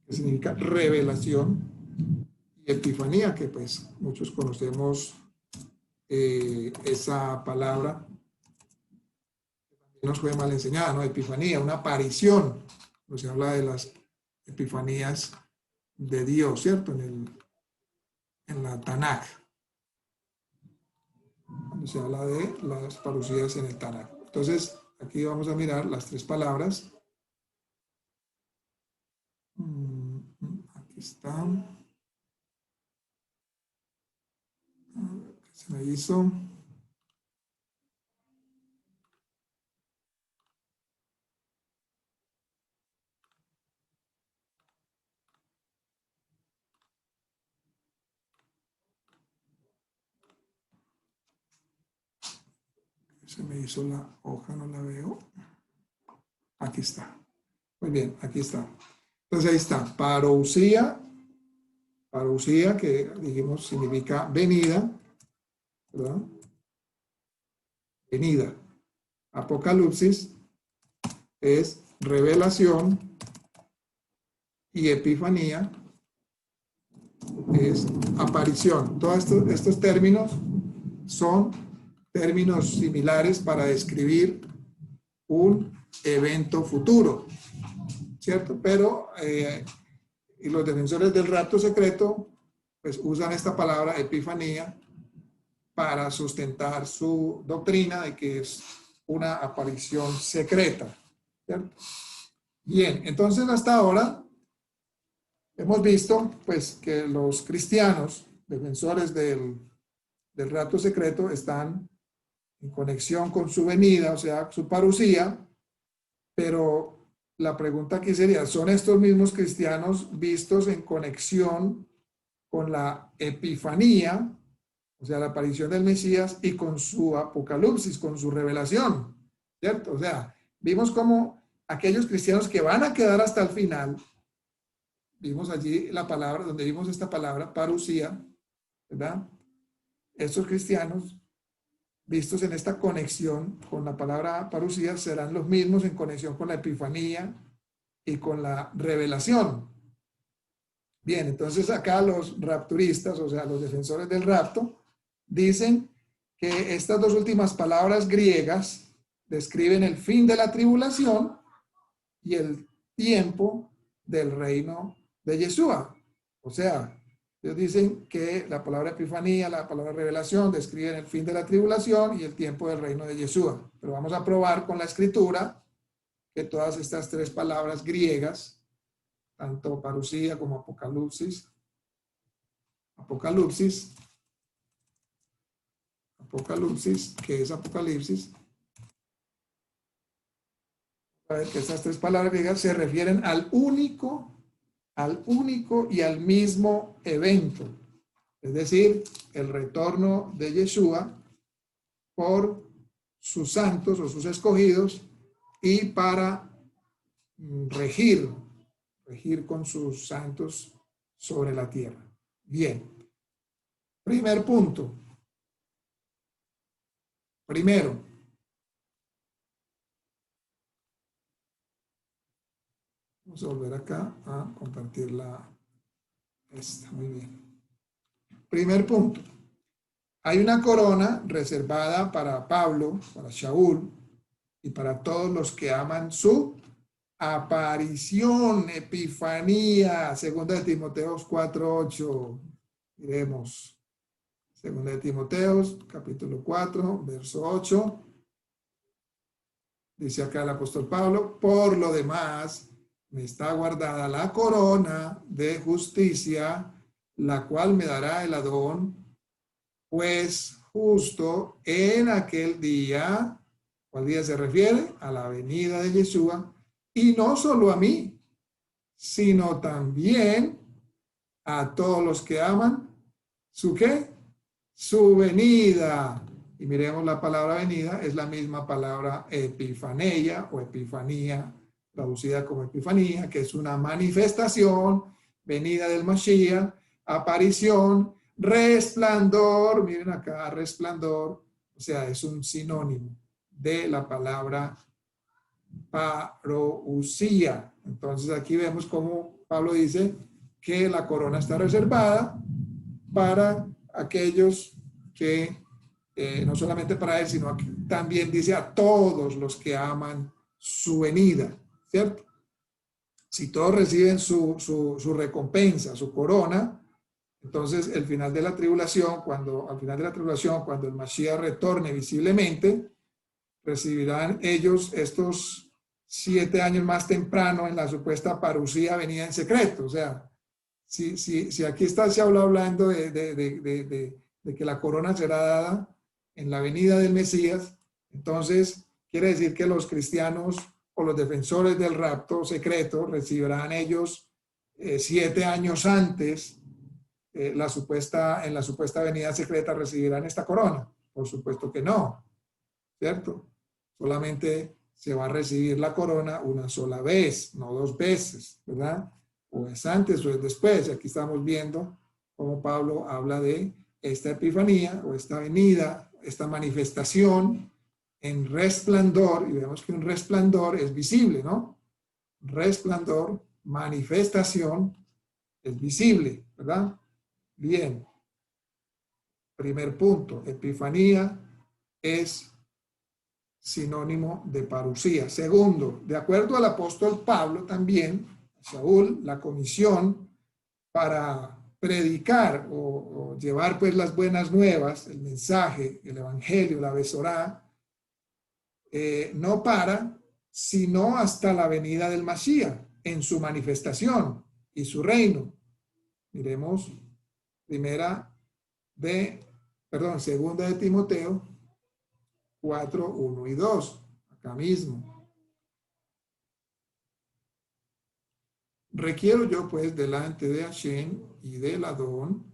que significa revelación, y epifanía, que pues muchos conocemos esa palabra, que nos fue mal enseñada, ¿no? Epifanía, una aparición, no se habla de las epifanías de Dios, ¿cierto? En la Tanakh, cuando se habla de las parucías en el Tanakh. Entonces, aquí vamos a mirar las tres palabras. Aquí están. ¿Qué se me hizo? Se me hizo la hoja, no la veo. Aquí está. Muy bien, aquí está. Entonces ahí está. Parousia, que dijimos significa venida, ¿verdad? Venida. Apocalipsis es revelación y epifanía es aparición. Todos estos términos son términos similares para describir un evento futuro, ¿cierto? Pero y los defensores del rapto secreto pues usan esta palabra epifanía para sustentar su doctrina de que es una aparición secreta, ¿cierto? Bien, entonces hasta ahora hemos visto pues que los cristianos defensores del rapto secreto están en conexión con su venida, o sea, su parucía, pero la pregunta aquí sería, ¿son estos mismos cristianos vistos en conexión con la epifanía o sea, la aparición del Mesías, y con su apocalipsis, con su revelación, ¿cierto? O sea, vimos cómo aquellos cristianos que van a quedar hasta el final, vimos allí la palabra, donde vimos esta palabra, parusía, ¿verdad? Estos cristianos, vistos en esta conexión con la palabra parusía, serán los mismos en conexión con la epifanía y con la revelación. Bien, entonces acá los rapturistas, o sea, los defensores del rapto, dicen que estas dos últimas palabras griegas describen el fin de la tribulación y el tiempo del reino de Yeshua. O sea, ellos dicen que la palabra epifanía, la palabra revelación describen el fin de la tribulación y el tiempo del reino de Yeshua. Pero vamos a probar con la escritura que todas estas tres palabras griegas, tanto parusía como apocalipsis, que es apocalipsis, a ver que estas tres palabras griegas se refieren al único y al mismo evento, es decir, el retorno de Yeshua por sus santos o sus escogidos y para regir con sus santos sobre la tierra. Bien, primer punto. Primero, vamos a volver acá a compartir esta. Muy bien. Primer punto. Hay una corona reservada para Pablo, para Shaul y para todos los que aman su aparición, epifanía. Segunda de Timoteo 4:8. Miremos. Segunda de Timoteo, capítulo 4, verso 8. Dice acá el apóstol Pablo: por lo demás, me está guardada la corona de justicia, la cual me dará el Adón, pues justo en aquel día, ¿cuál día se refiere? A la venida de Yeshua, y no solo a mí, sino también a todos los que aman su ¿qué? Su venida. Y miremos la palabra venida, es la misma palabra epifaneia o epifanía, traducida como epifanía, que es una manifestación, venida del Mashiach, aparición, resplandor, miren acá, resplandor, o sea, es un sinónimo de la palabra parousia. Entonces aquí vemos cómo Pablo dice que la corona está reservada para aquellos que, no solamente para él, sino que también dice a todos los que aman su venida, ¿cierto? Si todos reciben su recompensa, su corona, entonces al final de la tribulación, cuando el Mashiach retorne visiblemente, recibirán ellos estos 7 años más temprano en la supuesta parusía venida en secreto. O sea, si aquí se habla hablando de que la corona será dada en la venida del Mesías, entonces quiere decir que los cristianos o los defensores del rapto secreto recibirán ellos 7 años antes en la supuesta venida secreta recibirán esta corona. Por supuesto que no, ¿cierto? Solamente se va a recibir la corona una sola vez, no 2 veces, ¿verdad? O es antes o es después. Aquí estamos viendo cómo Pablo habla de esta epifanía o esta venida, esta manifestación en resplandor, y vemos que un resplandor es visible, ¿no? Resplandor, manifestación, es visible, ¿verdad? Bien. Primer punto, epifanía es sinónimo de parusía. Segundo, de acuerdo al apóstol Pablo también, Saúl, la comisión para predicar o llevar pues las buenas nuevas, el mensaje, el evangelio, la besorá, no para, sino hasta la venida del Mashiach en su manifestación y su reino. Miremos segunda de Timoteo 4, 1 y 2, acá mismo. Requiero yo pues delante de Hashem y del Adón,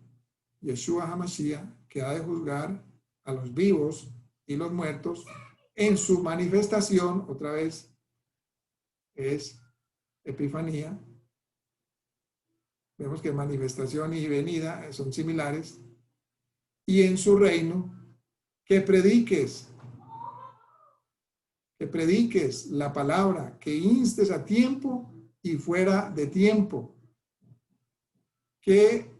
Yeshua HaMashiach, que ha de juzgar a los vivos y los muertos en su manifestación, otra vez es Epifanía. Vemos que manifestación y venida son similares. Y en su reino, que prediques la palabra, que instes a tiempo y fuera de tiempo, que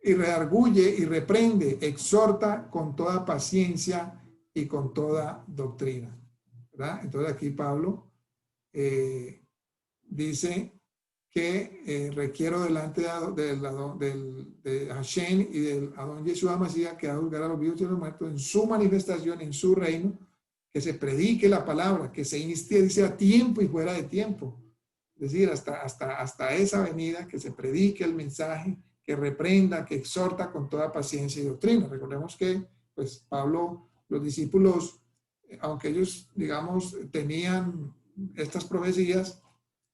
y redarguye y reprende, exhorta con toda paciencia y con toda doctrina, ¿verdad? Entonces aquí Pablo dice que requiero delante de Hashem y del Adón Yeshua Mashiach, que va a juzgar a los vivos y a los muertos en su manifestación, en su reino, que se predique la palabra, que se inste, dice, a tiempo y fuera de tiempo. Es decir, hasta esa venida, que se predique el mensaje, que reprenda, que exhorta con toda paciencia y doctrina. Recordemos que, pues, Pablo, los discípulos, aunque ellos, digamos, tenían estas profecías,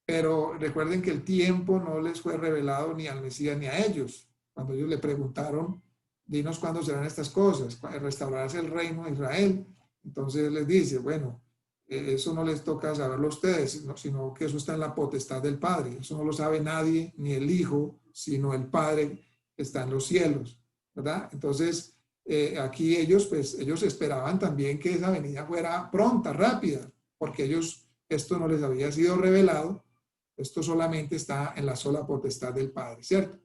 pero recuerden que el tiempo no les fue revelado ni al Mesías ni a ellos. Cuando ellos le preguntaron, dinos cuándo serán estas cosas, restaurarse el reino de Israel. Entonces les dice, bueno, eso no les toca saberlo a ustedes, sino que eso está en la potestad del Padre. Eso no lo sabe nadie, ni el Hijo, sino el Padre que está en los cielos, ¿verdad? Entonces, aquí ellos esperaban también que esa venida fuera pronta, rápida, porque ellos, esto no les había sido revelado. Esto solamente está en la sola potestad del Padre, ¿cierto?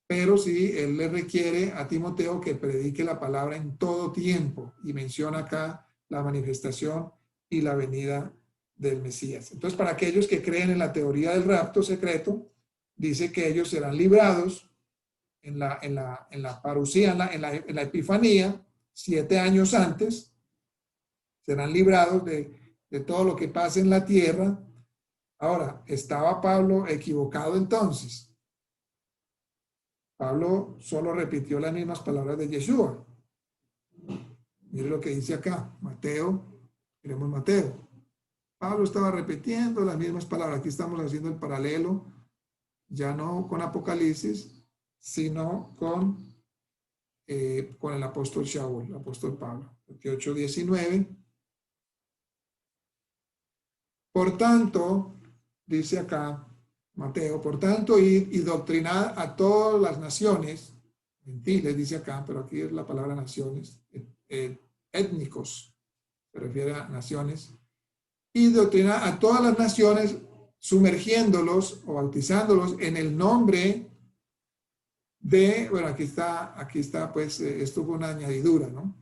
Pero sí, él le requiere a Timoteo que predique la palabra en todo tiempo, y menciona acá la manifestación y la venida del Mesías. Entonces, para aquellos que creen en la teoría del rapto secreto, dice que ellos serán librados en la parusía, en la epifanía, 7 años antes, serán librados de todo lo que pase en la tierra. Ahora, ¿estaba Pablo equivocado entonces? Pablo solo repitió las mismas palabras de Yeshua. Mire lo que dice acá, Mateo, miremos Mateo. Pablo estaba repitiendo las mismas palabras. Aquí estamos haciendo el paralelo, ya no con Apocalipsis, sino con el apóstol Shaul, el apóstol Pablo. 28:19. Por tanto, dice acá Mateo, por tanto, y doctrinad a todas las naciones, gentiles, dice acá, pero aquí es la palabra naciones, étnicos, se refiere a naciones, y doctrinad a todas las naciones, sumergiéndolos o bautizándolos en el nombre de, bueno, aquí está, pues, esto fue una añadidura, ¿no?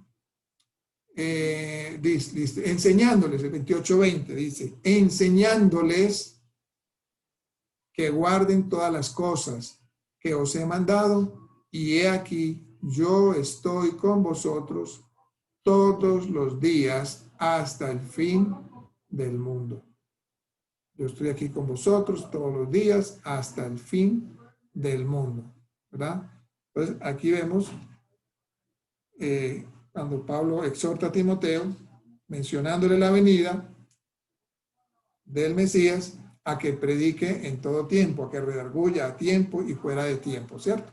Dice, enseñándoles, el 28:20 dice, enseñándoles que guarden todas las cosas que os he mandado, y he aquí, yo estoy con vosotros todos los días hasta el fin del mundo. Yo estoy aquí con vosotros todos los días hasta el fin del mundo, ¿verdad? Entonces, aquí vemos cuando Pablo exhorta a Timoteo, mencionándole la venida del Mesías, a que predique en todo tiempo, a que redarguya a tiempo y fuera de tiempo, ¿cierto?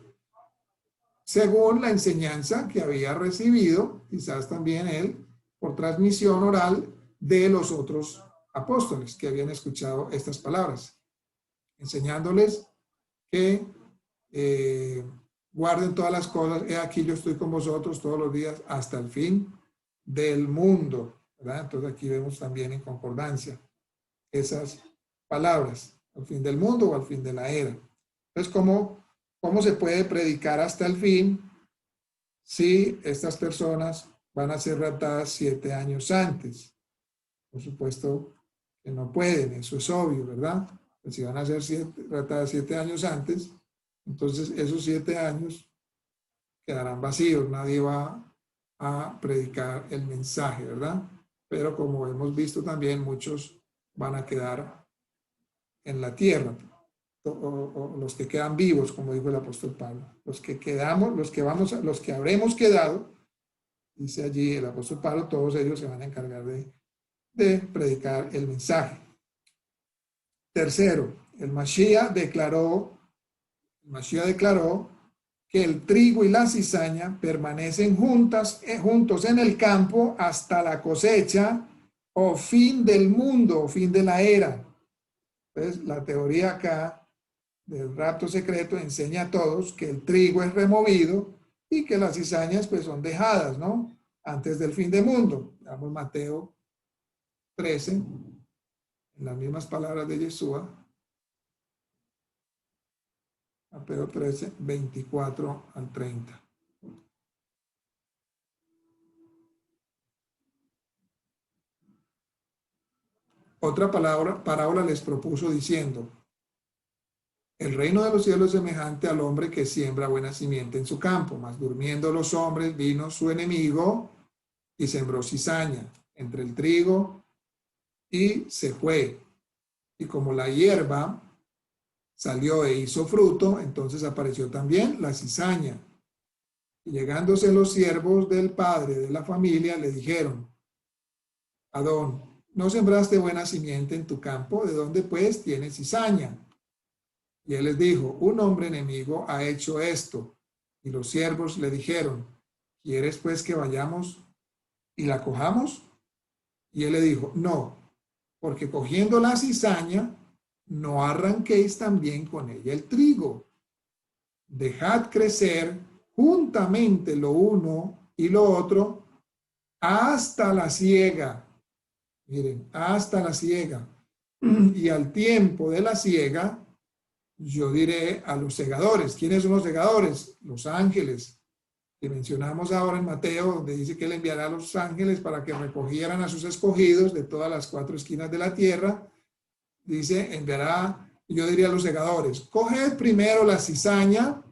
Según la enseñanza que había recibido, quizás también él, por transmisión oral de los otros apóstoles que habían escuchado estas palabras, enseñándoles que guarden todas las cosas. He aquí, yo estoy con vosotros todos los días hasta el fin del mundo, ¿verdad? Entonces aquí vemos también en concordancia esas palabras, al fin del mundo o al fin de la era. Entonces, ¿cómo se puede predicar hasta el fin si estas personas van a ser raptadas 7 años antes? Por supuesto que no pueden, eso es obvio, ¿verdad? Pues si van a ser raptadas 7 años antes, entonces esos 7 años quedarán vacíos, nadie va a predicar el mensaje, ¿verdad? Pero como hemos visto también, muchos van a quedar en la tierra, o los que quedan vivos, como dijo el apóstol Pablo. Los que quedamos, los que habremos quedado, dice allí el apóstol Pablo, todos ellos se van a encargar de predicar el mensaje. Tercero, el Mashiach declaró que el trigo y la cizaña permanecen juntos en el campo hasta la cosecha o fin del mundo, o fin de la era. Entonces, la teoría acá del rapto secreto enseña a todos que el trigo es removido y que las cizañas pues son dejadas, ¿no? Antes del fin del mundo. Veamos Mateo 13, en las mismas palabras de Yeshua. Mateo 13, 24 al 30. Otra parábola les propuso diciendo: el reino de los cielos es semejante al hombre que siembra buena simiente en su campo, mas durmiendo los hombres vino su enemigo y sembró cizaña entre el trigo y se fue. Y como la hierba salió e hizo fruto, entonces apareció también la cizaña. Y llegándose los siervos del padre de la familia, le dijeron: Adón, ¿no sembraste buena simiente en tu campo? ¿De dónde pues tienes cizaña? Y él les dijo: un hombre enemigo ha hecho esto. Y los siervos le dijeron: ¿quieres pues que vayamos y la cojamos? Y él le dijo: no, porque cogiendo la cizaña, no arranquéis también con ella el trigo. Dejad crecer juntamente lo uno y lo otro hasta la siega. Miren, hasta la siega. Y al tiempo de la siega, yo diré a los segadores. ¿Quiénes son los segadores? Los ángeles, que mencionamos ahora en Mateo, donde dice que él enviará a los ángeles para que recogieran a sus escogidos de todas las cuatro esquinas de la tierra. Dice, enviará, yo diría a los segadores: coged primero la cizaña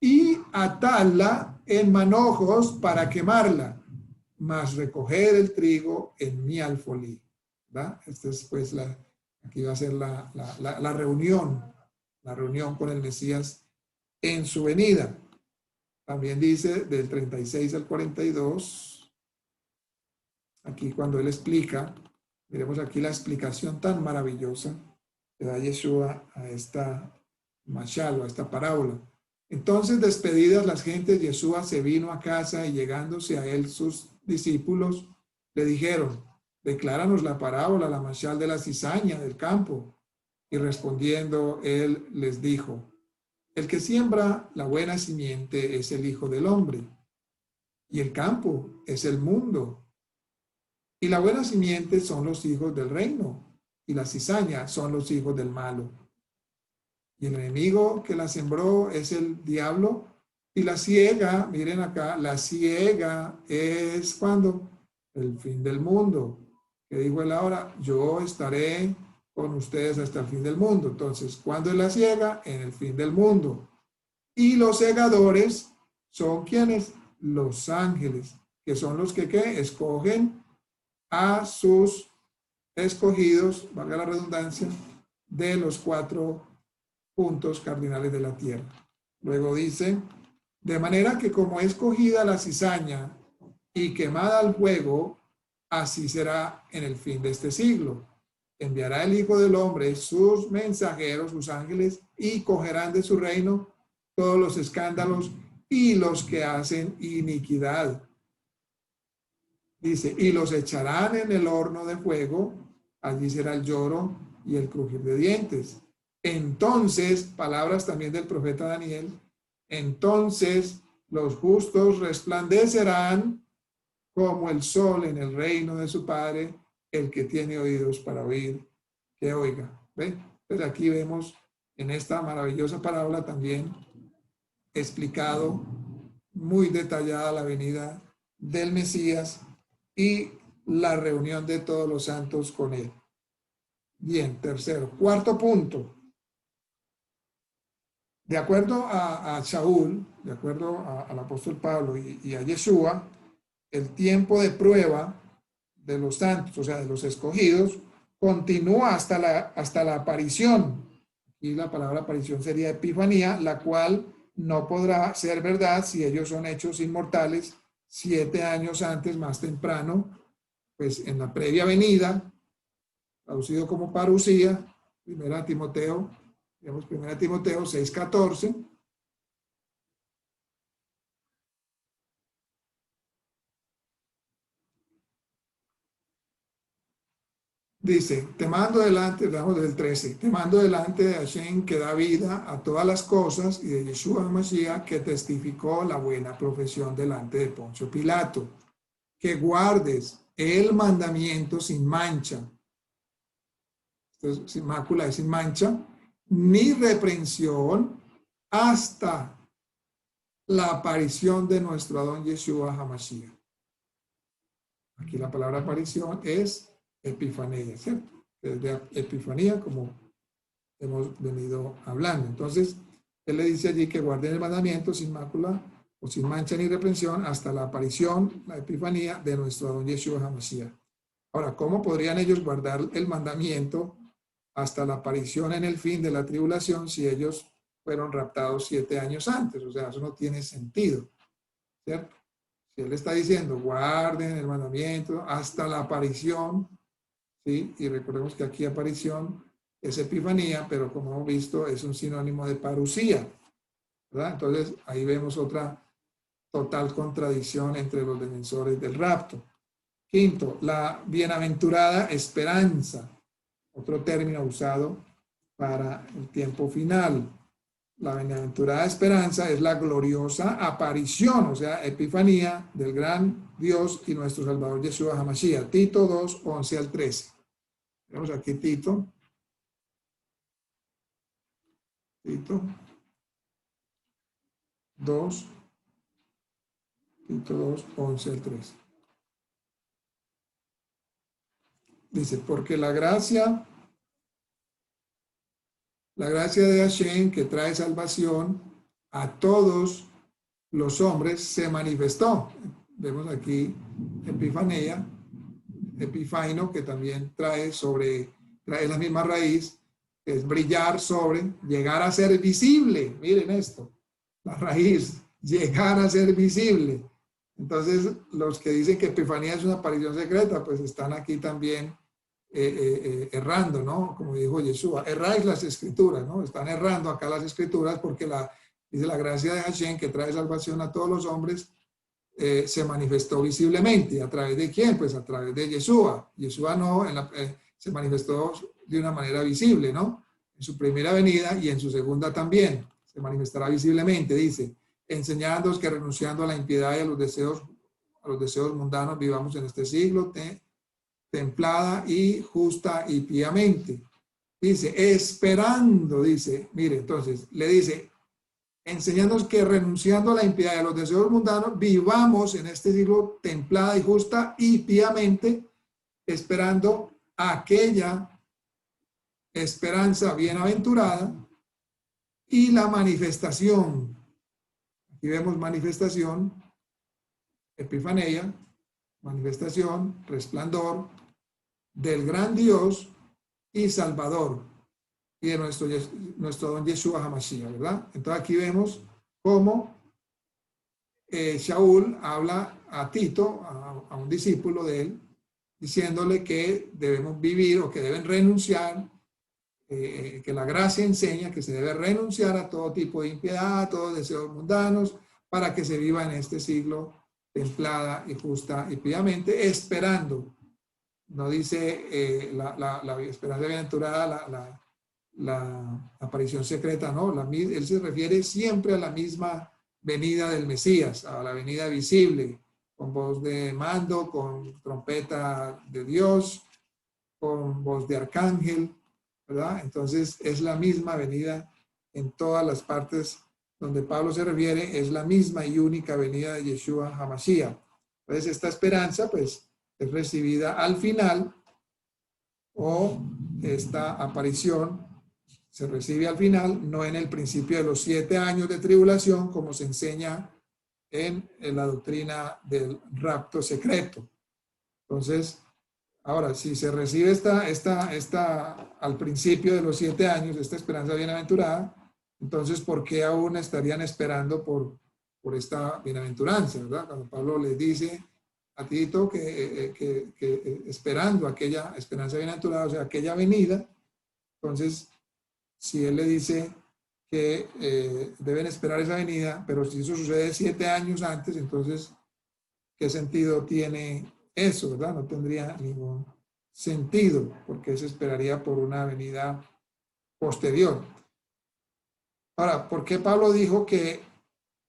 y atadla en manojos para quemarla, mas recoged el trigo en mi alfolí. ¿Verdad? Esta es pues aquí va a ser la reunión con el Mesías en su venida. También dice del 36 al 42, aquí cuando él explica, miremos aquí la explicación tan maravillosa que da Yeshua a esta mashal, a esta parábola. Entonces, despedidas las gentes, Yeshua se vino a casa y llegándose a él sus discípulos le dijeron: decláranos la parábola, la mashal de la cizaña del campo. Y respondiendo él les dijo: el que siembra la buena simiente es el Hijo del Hombre, y el campo es el mundo. Y la buena simiente son los hijos del reino, y la cizaña son los hijos del malo. Y el enemigo que la sembró es el diablo, y la siega, miren acá, la siega es cuando el fin del mundo, que dijo él ahora: yo estaré con ustedes hasta el fin del mundo. Entonces, ¿cuándo es la siega? En el fin del mundo. Y los segadores son ¿quiénes? Los ángeles, que son los que ¿qué? Escogen a sus escogidos, valga la redundancia, de los cuatro puntos cardinales de la tierra. Luego dice: de manera que como es cogida la cizaña y quemada al fuego, así será en el fin de este siglo. Enviará el Hijo del Hombre sus mensajeros, sus ángeles, y cogerán de su reino todos los escándalos y los que hacen iniquidad. Dice: y los echarán en el horno de fuego, allí será el lloro y el crujir de dientes. Entonces, palabras también del profeta Daniel, entonces los justos resplandecerán como el sol en el reino de su Padre. El que tiene oídos para oír, que oiga. ¿Ven? Entonces aquí vemos en esta maravillosa parábola también explicado muy detallada la venida del Mesías y la reunión de todos los santos con él. Bien, tercero. Cuarto punto. De acuerdo a Saúl, de acuerdo al apóstol Pablo y a Yeshua, el tiempo de prueba de los santos, o sea, de los escogidos, continúa hasta la aparición. Y la palabra aparición sería epifanía, la cual no podrá ser verdad si ellos son hechos inmortales 7 años antes, más temprano, pues en la previa venida, traducido como parusía, primera Timoteo 6:14, Dice, te mando delante, damos del 13, te mando delante de Hashem que da vida a todas las cosas y de Yeshua HaMashiach que testificó la buena profesión delante de Poncio Pilato, que guardes el mandamiento sin mancha, entonces, sin mácula es sin mancha, ni reprensión hasta la aparición de nuestro Adón Yeshua HaMashiach. Aquí la palabra aparición es epifanía, ¿cierto? Desde epifanía, como hemos venido hablando. Entonces, él le dice allí que guarden el mandamiento sin mácula o sin mancha ni reprensión hasta la aparición, la epifanía de nuestro Adón Yeshua HaMashiach. Ahora, ¿cómo podrían ellos guardar el mandamiento hasta la aparición en el fin de la tribulación si ellos fueron raptados 7 años antes? O sea, eso no tiene sentido, ¿cierto? Si él está diciendo, guarden el mandamiento hasta la aparición, ¿sí? Y recordemos que aquí aparición es epifanía, pero como hemos visto es un sinónimo de parusía, ¿verdad? Entonces ahí vemos otra total contradicción entre los defensores del rapto. Quinto, la bienaventurada esperanza, otro término usado para el tiempo final. La bienaventurada esperanza es la gloriosa aparición, o sea, epifanía del gran Dios y nuestro Salvador Yeshua HaMashiach. Tito 2, 11 al 13. Vemos aquí Tito 2, 11 al 13. Dice, porque la gracia de Hashem que trae salvación a todos los hombres se manifestó. Vemos aquí epifanía, epifaino, que también trae la misma raíz, que es brillar sobre, llegar a ser visible. Miren esto, la raíz, llegar a ser visible. Entonces, los que dicen que epifanía es una aparición secreta, pues están aquí también errando, ¿no? Como dijo Yeshua, erráis las escrituras, ¿no? Están errando acá las escrituras porque dice la gracia de Hashem que trae salvación a todos los hombres se manifestó visiblemente. ¿A través de quién? Pues a través de Yeshua. Yeshua no, se manifestó de una manera visible, ¿no? En su primera venida y en su segunda también se manifestará visiblemente, dice, enseñándonos que renunciando a la impiedad y a los deseos mundanos vivamos en este siglo templada y justa y piamente. Dice, esperando, dice, mire, entonces, le dice, enseñándonos que renunciando a la impiedad y a los deseos mundanos, vivamos en este siglo templada y justa y piamente, esperando aquella esperanza bienaventurada y la manifestación. Aquí vemos manifestación, epifanía, manifestación, resplandor del gran Dios y Salvador y de nuestro don Yeshua HaMashiach, ¿verdad? Entonces aquí vemos cómo Shaul habla a Tito, a un discípulo de él, diciéndole que debemos vivir o que deben renunciar, que la gracia enseña que se debe renunciar a todo tipo de impiedad, a todos deseos mundanos, para que se viva en este siglo templada y justa y piamente, esperando. No dice la esperanza bienaventurada, la aparición secreta, no. Él se refiere siempre a la misma venida del Mesías, a la venida visible, con voz de mando, con trompeta de Dios, con voz de arcángel, ¿verdad? Entonces es la misma venida en todas las partes donde Pablo se refiere, es la misma y única venida de Yeshua HaMashiach. Entonces esta esperanza pues es recibida al final, o esta aparición se recibe al final, no en el principio de los 7 años de tribulación, como se enseña en la doctrina del rapto secreto. Entonces, ahora, si se recibe esta al principio de los 7 años, esta esperanza bienaventurada, entonces, ¿por qué aún estarían esperando por esta bienaventuranza, verdad? Cuando Pablo les dice a Tito que esperando aquella esperanza bienaventurada, o sea, aquella venida, entonces, si él le dice que deben esperar esa venida, pero si eso sucede 7 años antes, entonces, ¿qué sentido tiene eso, verdad? No tendría ningún sentido, porque se esperaría por una venida posterior. Ahora, ¿por qué Pablo dijo que,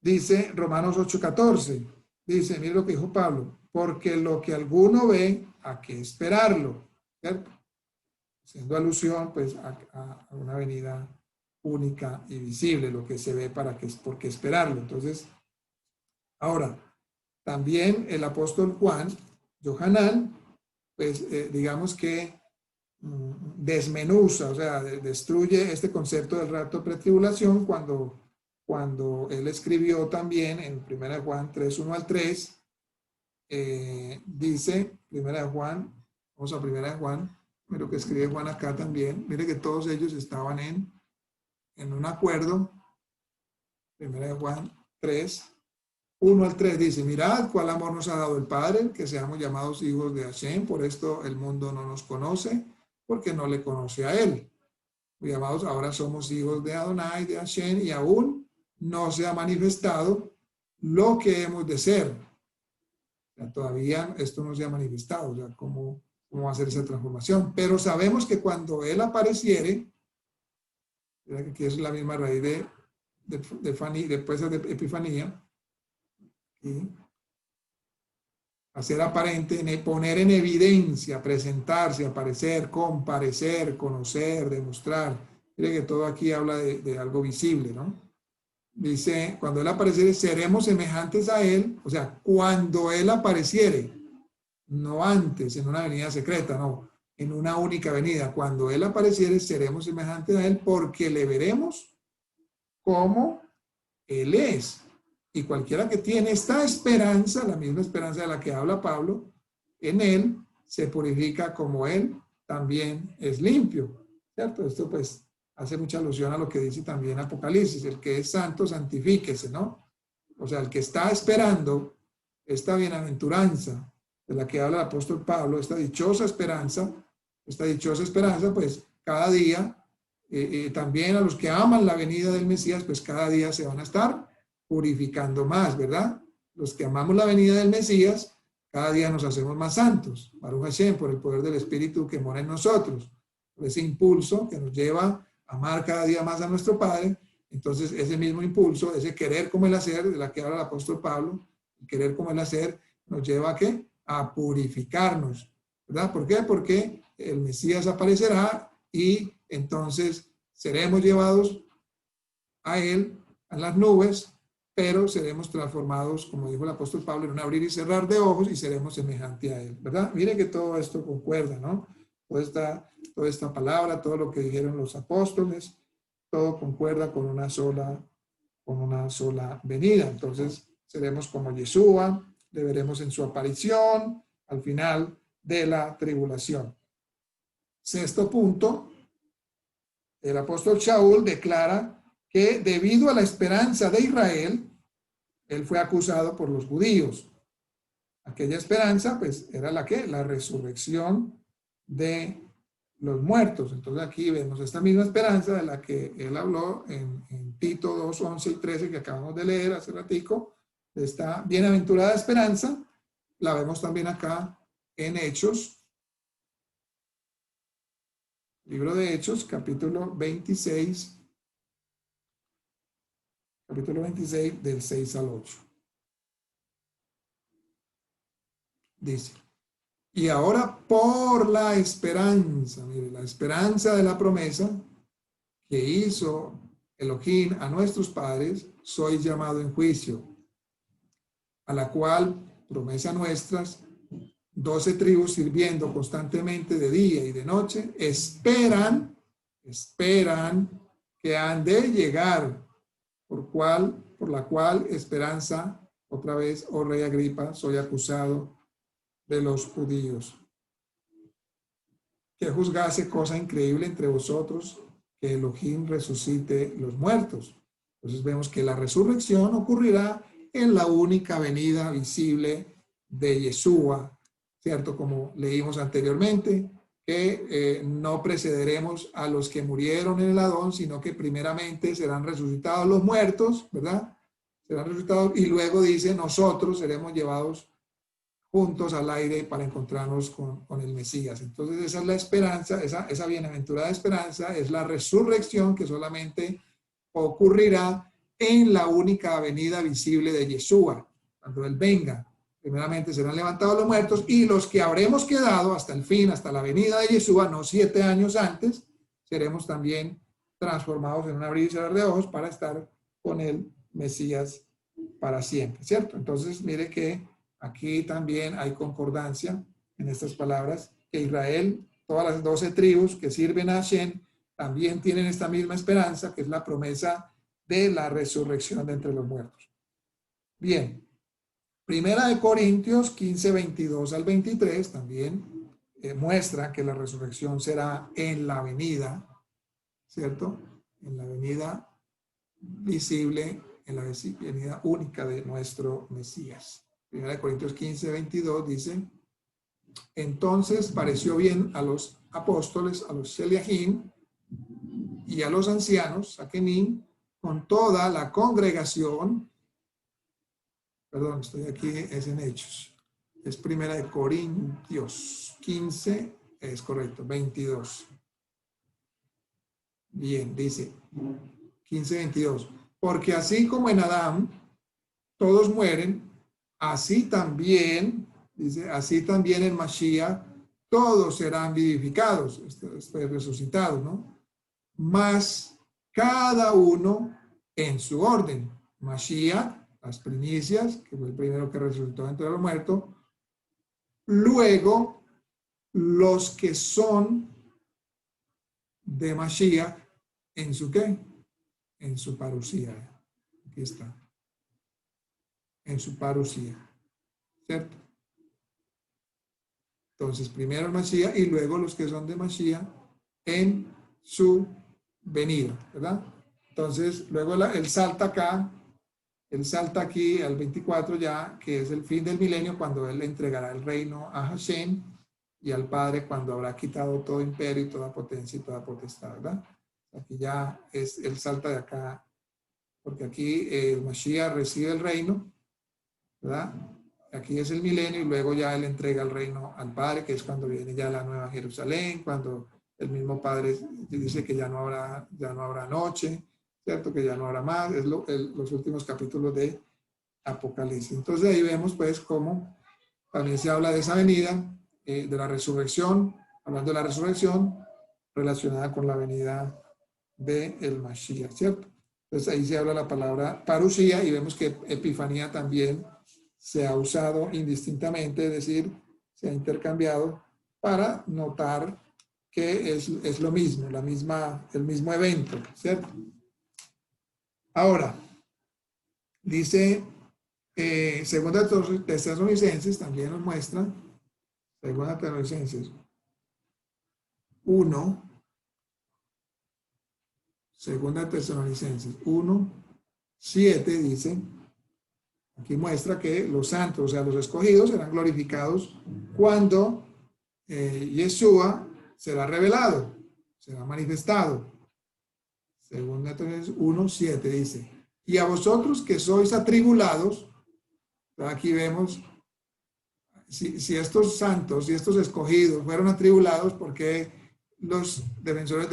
dice Romanos 8:14? Dice, mire lo que dijo Pablo, porque lo que alguno ve, ¿a qué esperarlo? ¿Cierto? Haciendo alusión, pues, a una venida única y visible, lo que se ve por qué esperarlo. Entonces, ahora, también el apóstol Juan, Yohanan, pues, digamos que desmenuza, o sea, destruye este concepto del rapto pretribulación cuando él escribió también en 1 Juan 3, 1 al 3, dice, 1 Juan, vamos a 1 Juan, mire lo que escribe Juan acá también, mire que todos ellos estaban en un acuerdo. 1 Juan 3, 1 al 3 dice, mirad cuál amor nos ha dado el Padre, que seamos llamados hijos de Hashem, por esto el mundo no nos conoce, porque no le conoce a él. Llamados, ahora somos hijos de Adonai, de Hashem, y aún no se ha manifestado lo que hemos de ser. O sea, todavía esto no se ha manifestado, o sea, cómo va a ser esa transformación. Pero sabemos que cuando él apareciere, que aquí es la misma raíz después de Epifanía, ¿sí? Hacer aparente, poner en evidencia, presentarse, aparecer, comparecer, conocer, demostrar. Mire que todo aquí habla de algo visible, ¿no? Dice, cuando él apareciere, seremos semejantes a él, o sea, cuando él apareciere, no antes, en una venida secreta, no, en una única venida. Cuando él apareciere, seremos semejantes a él porque le veremos como él es. Y cualquiera que tiene esta esperanza, la misma esperanza de la que habla Pablo, en él se purifica como él también es limpio, ¿cierto? Esto pues hace mucha alusión a lo que dice también Apocalipsis, el que es santo, santifíquese, ¿no? O sea, el que está esperando esta bienaventuranza de la que habla el apóstol Pablo, esta dichosa esperanza, pues cada día, también a los que aman la venida del Mesías, pues cada día se van a estar purificando más, ¿verdad? Los que amamos la venida del Mesías, cada día nos hacemos más santos, Baruch Hashem, por el poder del Espíritu que mora en nosotros, por ese impulso que nos lleva a amar cada día más a nuestro Padre. Entonces ese mismo impulso, ese querer como el hacer, de la que habla el apóstol Pablo, el querer como el hacer, nos lleva a ¿qué? A purificarnos, ¿verdad? ¿Por qué? Porque el Mesías aparecerá y entonces seremos llevados a él, a las nubes, pero seremos transformados, como dijo el apóstol Pablo, en un abrir y cerrar de ojos y seremos semejantes a él, ¿verdad? Mire que todo esto concuerda, ¿no? Toda esta palabra, todo lo que dijeron los apóstoles, todo concuerda con una sola venida. Entonces, seremos como Yeshua, le veremos en su aparición al final de la tribulación. Sexto punto, el apóstol Shaul declara que debido a la esperanza de Israel, él fue acusado por los judíos. Aquella esperanza, pues, era la que, la resurrección de los muertos. Entonces aquí vemos esta misma esperanza de la que él habló en Tito 2, 11 y 13 que acabamos de leer hace ratico, de esta bienaventurada esperanza, la vemos también acá en Hechos, libro de Hechos, capítulo 26 del 6 al 8. Dice, y ahora por la esperanza, mire, la esperanza de la promesa que hizo Elohim a nuestros padres, sois llamado en juicio, a la cual promesa nuestras, 12 tribus sirviendo constantemente de día y de noche, esperan que han de llegar, por la cual esperanza, otra vez, oh rey Agripa, soy acusado de los judíos. Que juzgase cosa increíble entre vosotros, que Elohim resucite los muertos. Entonces vemos que la resurrección ocurrirá en la única venida visible de Yeshua, ¿cierto? Como leímos anteriormente, que no precederemos a los que murieron en el Adón, sino que primeramente serán resucitados los muertos, ¿verdad? Serán resucitados y luego dice, nosotros seremos llevados juntos al aire para encontrarnos con el Mesías. Entonces esa es la esperanza, esa bienaventurada esperanza es la resurrección que solamente ocurrirá en la única venida visible de Yeshua, cuando Él venga. Primeramente serán levantados los muertos y los que habremos quedado hasta el fin, hasta la venida de Yeshua, no 7 años antes, seremos también transformados en un abrir y cerrar de ojos para estar con el Mesías para siempre, ¿cierto? Entonces, mire que aquí también hay concordancia en estas palabras, que Israel, todas las 12 tribus que sirven a Hashem, también tienen esta misma esperanza, que es la promesa de la resurrección de entre los muertos. Bien, Primera de Corintios 15, 22 al 23 también muestra que la resurrección será en la venida, ¿cierto? En la venida visible, en la venida única de nuestro Mesías. Primera de Corintios 15, 22 dice: entonces pareció bien a los apóstoles, a los Sheliahim y a los ancianos, a Kenim, con toda la congregación. Perdón, estoy aquí, es en Hechos. Es Primera de Corintios 15, es correcto, 22. Bien, dice 15, 22. Porque así como en Adán todos mueren, así también, dice, así también en Mashiach todos serán vivificados, resucitados, ¿no? Mas cada uno en su orden. Mashiach, las primicias, que fue el primero que resucitó entre los muertos. Luego, los que son de Mashiach, ¿en su qué? En su parusía. Aquí está. En su parusía. ¿Cierto? Entonces, primero el Mashiach y luego los que son de Mashiach en su venida, ¿verdad? Entonces, luego él salta acá. Él salta aquí al 24 ya, que es el fin del milenio, cuando él entregará el reino a Hashem y al Padre, cuando habrá quitado todo imperio y toda potencia y toda potestad, ¿verdad? Aquí ya es, él salta de acá, porque aquí el Mashiach recibe el reino, ¿verdad? Aquí es el milenio y luego ya él entrega el reino al Padre, que es cuando viene ya la nueva Jerusalén, cuando el mismo Padre dice que ya no habrá noche, ¿cierto? Que ya no habrá más, es los últimos capítulos de Apocalipsis. Entonces ahí vemos pues cómo también se habla de esa venida, de la resurrección, hablando de la resurrección relacionada con la venida del Mashiach, ¿cierto? Entonces ahí se habla la palabra parusía y vemos que epifanía también se ha usado indistintamente, es decir, se ha intercambiado para notar que es lo mismo, el mismo evento, ¿cierto? Ahora, dice Segunda Tesalonicenses, también nos muestra, Segunda Tesalonicenses 1, Segunda Tesalonicenses 1, 7 dice, aquí muestra que los santos, o sea, los escogidos, serán glorificados cuando Yeshua será revelado, será manifestado. Segunda Tesalonicenses 1, 7 dice, y a vosotros que sois atribulados, aquí vemos, si estos santos y estos escogidos fueron atribulados, ¿por qué los defensores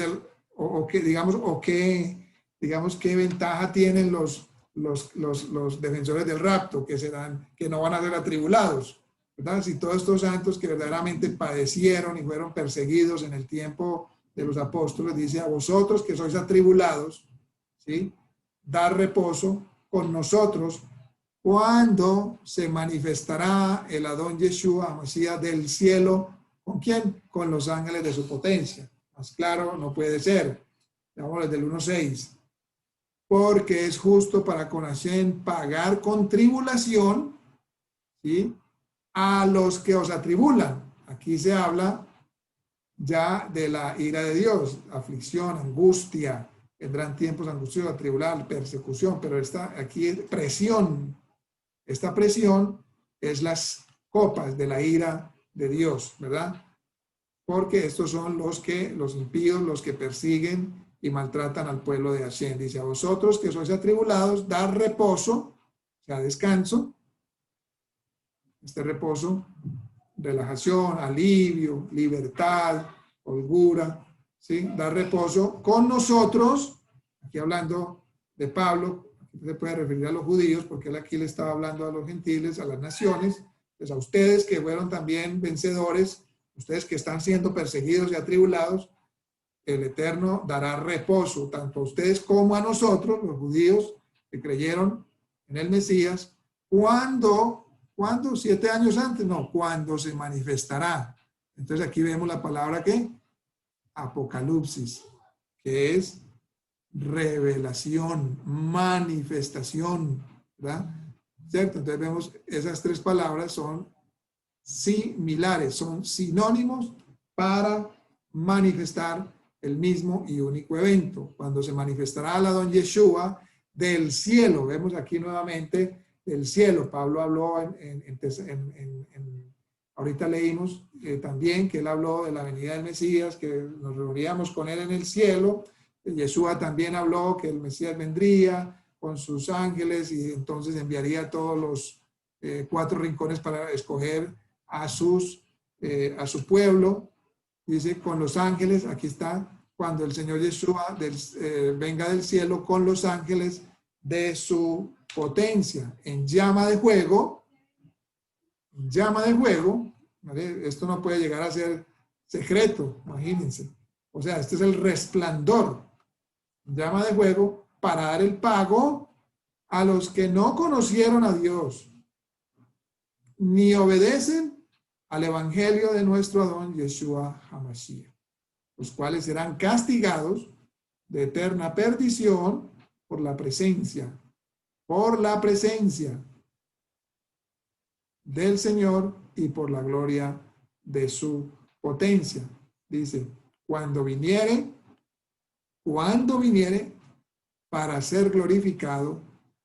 digamos, qué ventaja tienen los defensores del rapto, que no van a ser atribulados, ¿verdad? Si todos estos santos que verdaderamente padecieron y fueron perseguidos en el tiempo de los apóstoles, dice, a vosotros que sois atribulados, ¿sí? Dar reposo con nosotros cuando se manifestará el Adón Yeshua, Mesías del cielo. ¿Con quién? Con los ángeles de su potencia. Más claro no puede ser. Vamos desde el 1.6. Porque es justo para con Hashem pagar con tribulación, ¿sí?, a los que os atribulan. Aquí se habla ya de la ira de Dios, aflicción, angustia, vendrán tiempos angustiosos, atribular, persecución, pero aquí es presión. Esta presión es las copas de la ira de Dios, ¿verdad? Porque estos son los impíos, los que persiguen y maltratan al pueblo de Hashem. Dice, a vosotros que sois atribulados, dar reposo, o sea, descanso, Este reposo, relajación, alivio, libertad, holgura, ¿sí? Da reposo con nosotros, aquí hablando de Pablo, se puede referir a los judíos, porque él aquí le estaba hablando a los gentiles, a las naciones, pues a ustedes que fueron también vencedores, ustedes que están siendo perseguidos y atribulados, el Eterno dará reposo tanto a ustedes como a nosotros, los judíos que creyeron en el Mesías, ¿cuándo? 7 años antes, no, cuando se manifestará. Entonces aquí vemos la palabra ¿qué? Apocalipsis, que es revelación, manifestación, ¿verdad? ¿Cierto? Entonces vemos esas 3 palabras son similares, son sinónimos para manifestar el mismo y único evento. Cuando se manifestará la don Yeshua del cielo, vemos aquí nuevamente del cielo. Pablo habló ahorita leímos también que él habló de la venida del Mesías, que nos reuníamos con él en el cielo. Yeshua también habló que el Mesías vendría con sus ángeles y entonces enviaría a todos los 4 rincones para escoger a su pueblo. Dice con los ángeles, aquí está, cuando el Señor Yeshua venga del cielo con los ángeles de su potencia, en llama de fuego, ¿vale? Esto no puede llegar a ser secreto, imagínense. O sea, este es el resplandor, llama de fuego, para dar el pago a los que no conocieron a Dios, ni obedecen al evangelio de nuestro Adón Yeshua HaMashiach, los cuales serán castigados de eterna perdición por la presencia del Señor y por la gloria de su potencia. Dice, cuando viniere para ser glorificado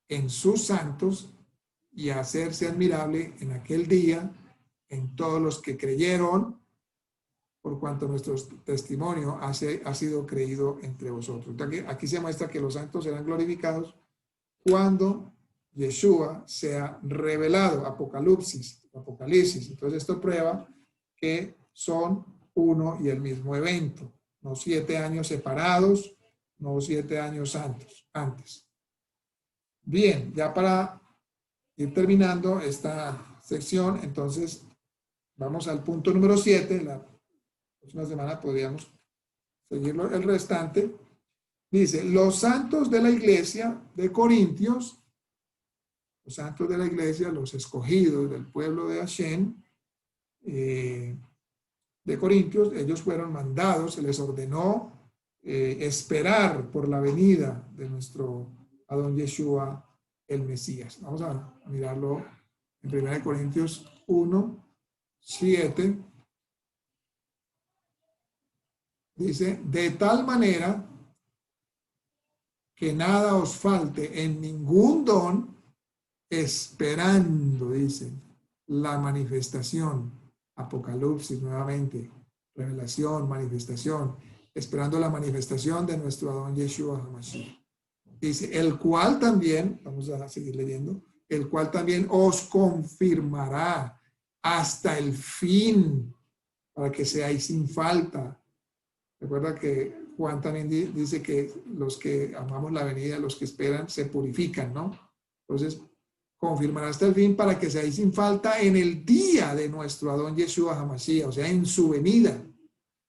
en sus santos y hacerse admirable en aquel día en todos los que creyeron, por cuanto nuestro testimonio ha sido creído entre vosotros. Aquí se muestra que los santos serán glorificados cuando Yeshua sea revelado, Apocalipsis. Entonces esto prueba que son uno y el mismo evento, no 7 años separados, no 7 años antes. Bien, ya para ir terminando esta sección, entonces vamos al punto número 7. La próxima semana podríamos seguirlo el restante. Dice, los santos de la iglesia de Corintios, los santos de la iglesia, los escogidos del pueblo de Hashem, de Corintios, ellos fueron mandados, se les ordenó esperar por la venida de nuestro Adón Yeshua, el Mesías. Vamos a mirarlo en 1 Corintios 1, 7. Dice, de tal manera que nada os falte en ningún don, esperando, dice, la manifestación. Apocalipsis nuevamente, revelación, manifestación, esperando la manifestación de nuestro Adón Yeshua HaMashiach. Dice, el cual también, vamos a seguir leyendo, el cual también os confirmará hasta el fin, para que seáis sin falta. Recuerda que Juan también dice que los que amamos la venida, los que esperan, se purifican, ¿no? Entonces, confirmará hasta el fin para que seáis sin falta en el día de nuestro Adón Yeshua HaMashiach, o sea, en su venida,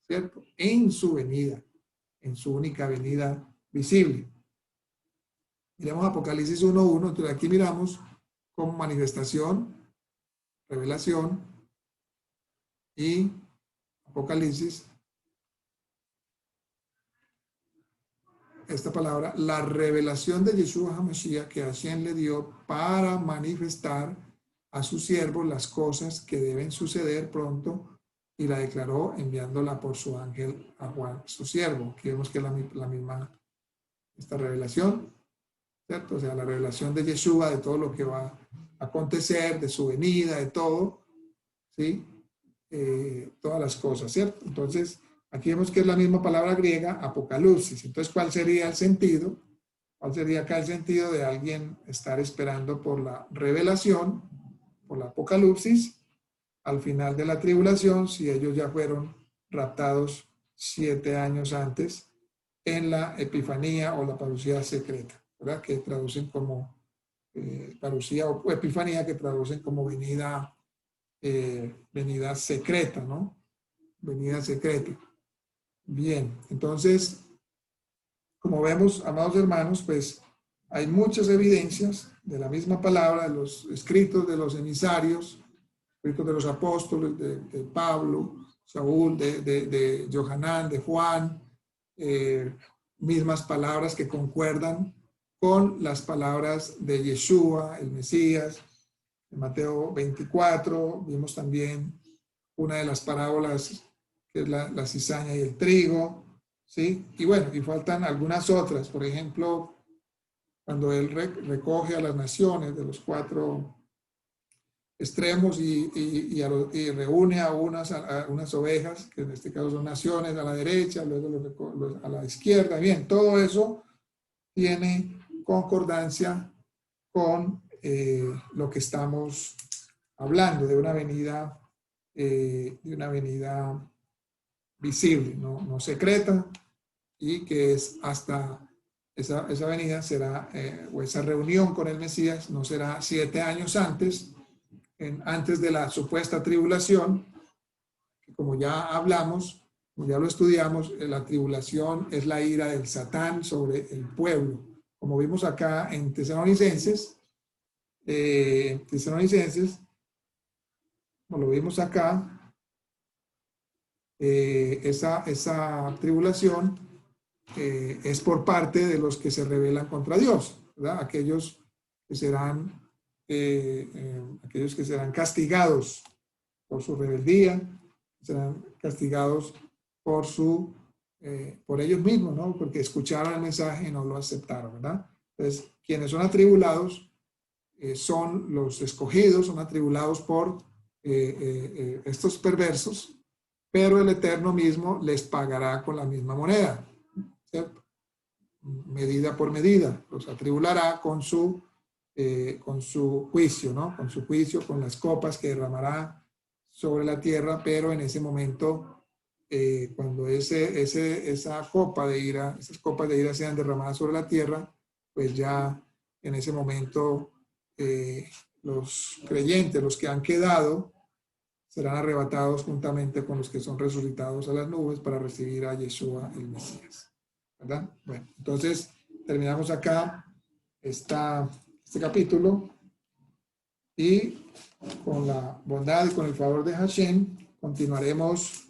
¿cierto? En su venida, en su única venida visible. Miramos Apocalipsis 1.1, entonces aquí miramos como manifestación, revelación y Apocalipsis, esta palabra, la revelación de Yeshua HaMashiach que Hashem le dio para manifestar a sus siervos las cosas que deben suceder pronto, y la declaró enviándola por su ángel a Juan, su siervo. Aquí vemos que es la misma, esta revelación, ¿cierto? O sea, la revelación de Yeshua, de todo lo que va a acontecer, de su venida, de todo, ¿sí? Todas las cosas, ¿cierto? Entonces, aquí vemos que es la misma palabra griega, apocalipsis. Entonces, ¿cuál sería el sentido? ¿Cuál sería acá el sentido de alguien estar esperando por la revelación, o la Apocalipsis, al final de la tribulación, si ellos ya fueron raptados 7 años antes en la Epifanía o la parucía secreta, ¿verdad? Que traducen como parucía o Epifanía, que traducen como venida secreta, ¿no? Venida secreta. Bien, entonces, como vemos, amados hermanos, pues hay muchas evidencias de la misma palabra, de los escritos de los emisarios, escritos de los apóstoles, de Pablo, Saúl, de Johanán, de Juan, mismas palabras que concuerdan con las palabras de Yeshua, el Mesías. En Mateo 24 vimos también una de las parábolas que es la cizaña y el trigo, ¿sí? Y bueno, y faltan algunas otras. Por ejemplo, cuando él recoge a las naciones de los 4 extremos y reúne a unas ovejas, que en este caso son naciones, a la derecha, luego a la izquierda. Bien, todo eso tiene concordancia con lo que estamos hablando de una venida visible, no secreta, y que es hasta esa venida será, o esa reunión con el Mesías no será 7 años antes, antes de la supuesta tribulación, que como ya hablamos, como ya lo estudiamos, la tribulación es la ira del Satán sobre el pueblo. Como vimos acá en Tesalonicenses, como lo vimos acá, esa tribulación es por parte de los que se rebelan contra Dios, ¿verdad? Aquellos que serán castigados por su rebeldía, serán castigados por ellos mismos, ¿no? Porque escucharon el mensaje y no lo aceptaron, ¿verdad? Entonces, quienes son atribulados son los escogidos, son atribulados por estos perversos, pero el Eterno mismo les pagará con la misma moneda, ¿cierto? Medida por medida, los atribulará con su juicio, ¿no? Con su juicio, con las copas que derramará sobre la tierra, pero en ese momento, cuando esas copas de ira sean derramadas sobre la tierra, pues ya en ese momento los creyentes, los que han quedado, serán arrebatados juntamente con los que son resucitados a las nubes para recibir a Yeshua el Mesías, ¿verdad? Bueno, entonces terminamos acá este capítulo y con la bondad y con el favor de Hashem continuaremos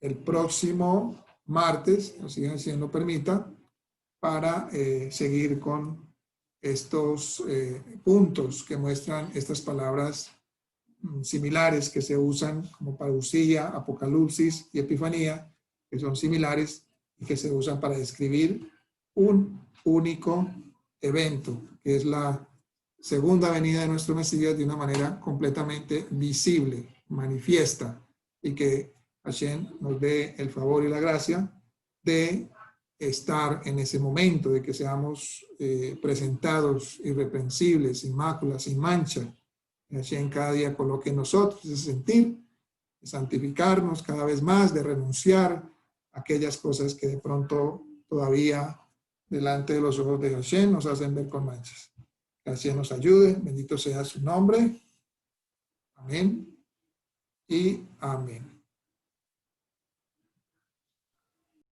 el próximo martes, así Hashem lo permita, para seguir con estos puntos que muestran estas palabras similares que se usan como parucía, apocalipsis y epifanía, que son similares y que se usan para describir un único evento, que es la segunda venida de nuestro Mesías de una manera completamente visible, manifiesta, y que Hashem nos dé el favor y la gracia de estar en ese momento, de que seamos presentados irreprensibles, sin máculas, sin mancha. Hashem cada día coloque en nosotros ese sentir, de santificarnos cada vez más, de renunciar a aquellas cosas que de pronto todavía delante de los ojos de Hashem nos hacen ver con manchas. Que Hashem nos ayude, bendito sea su nombre. Amén y amén.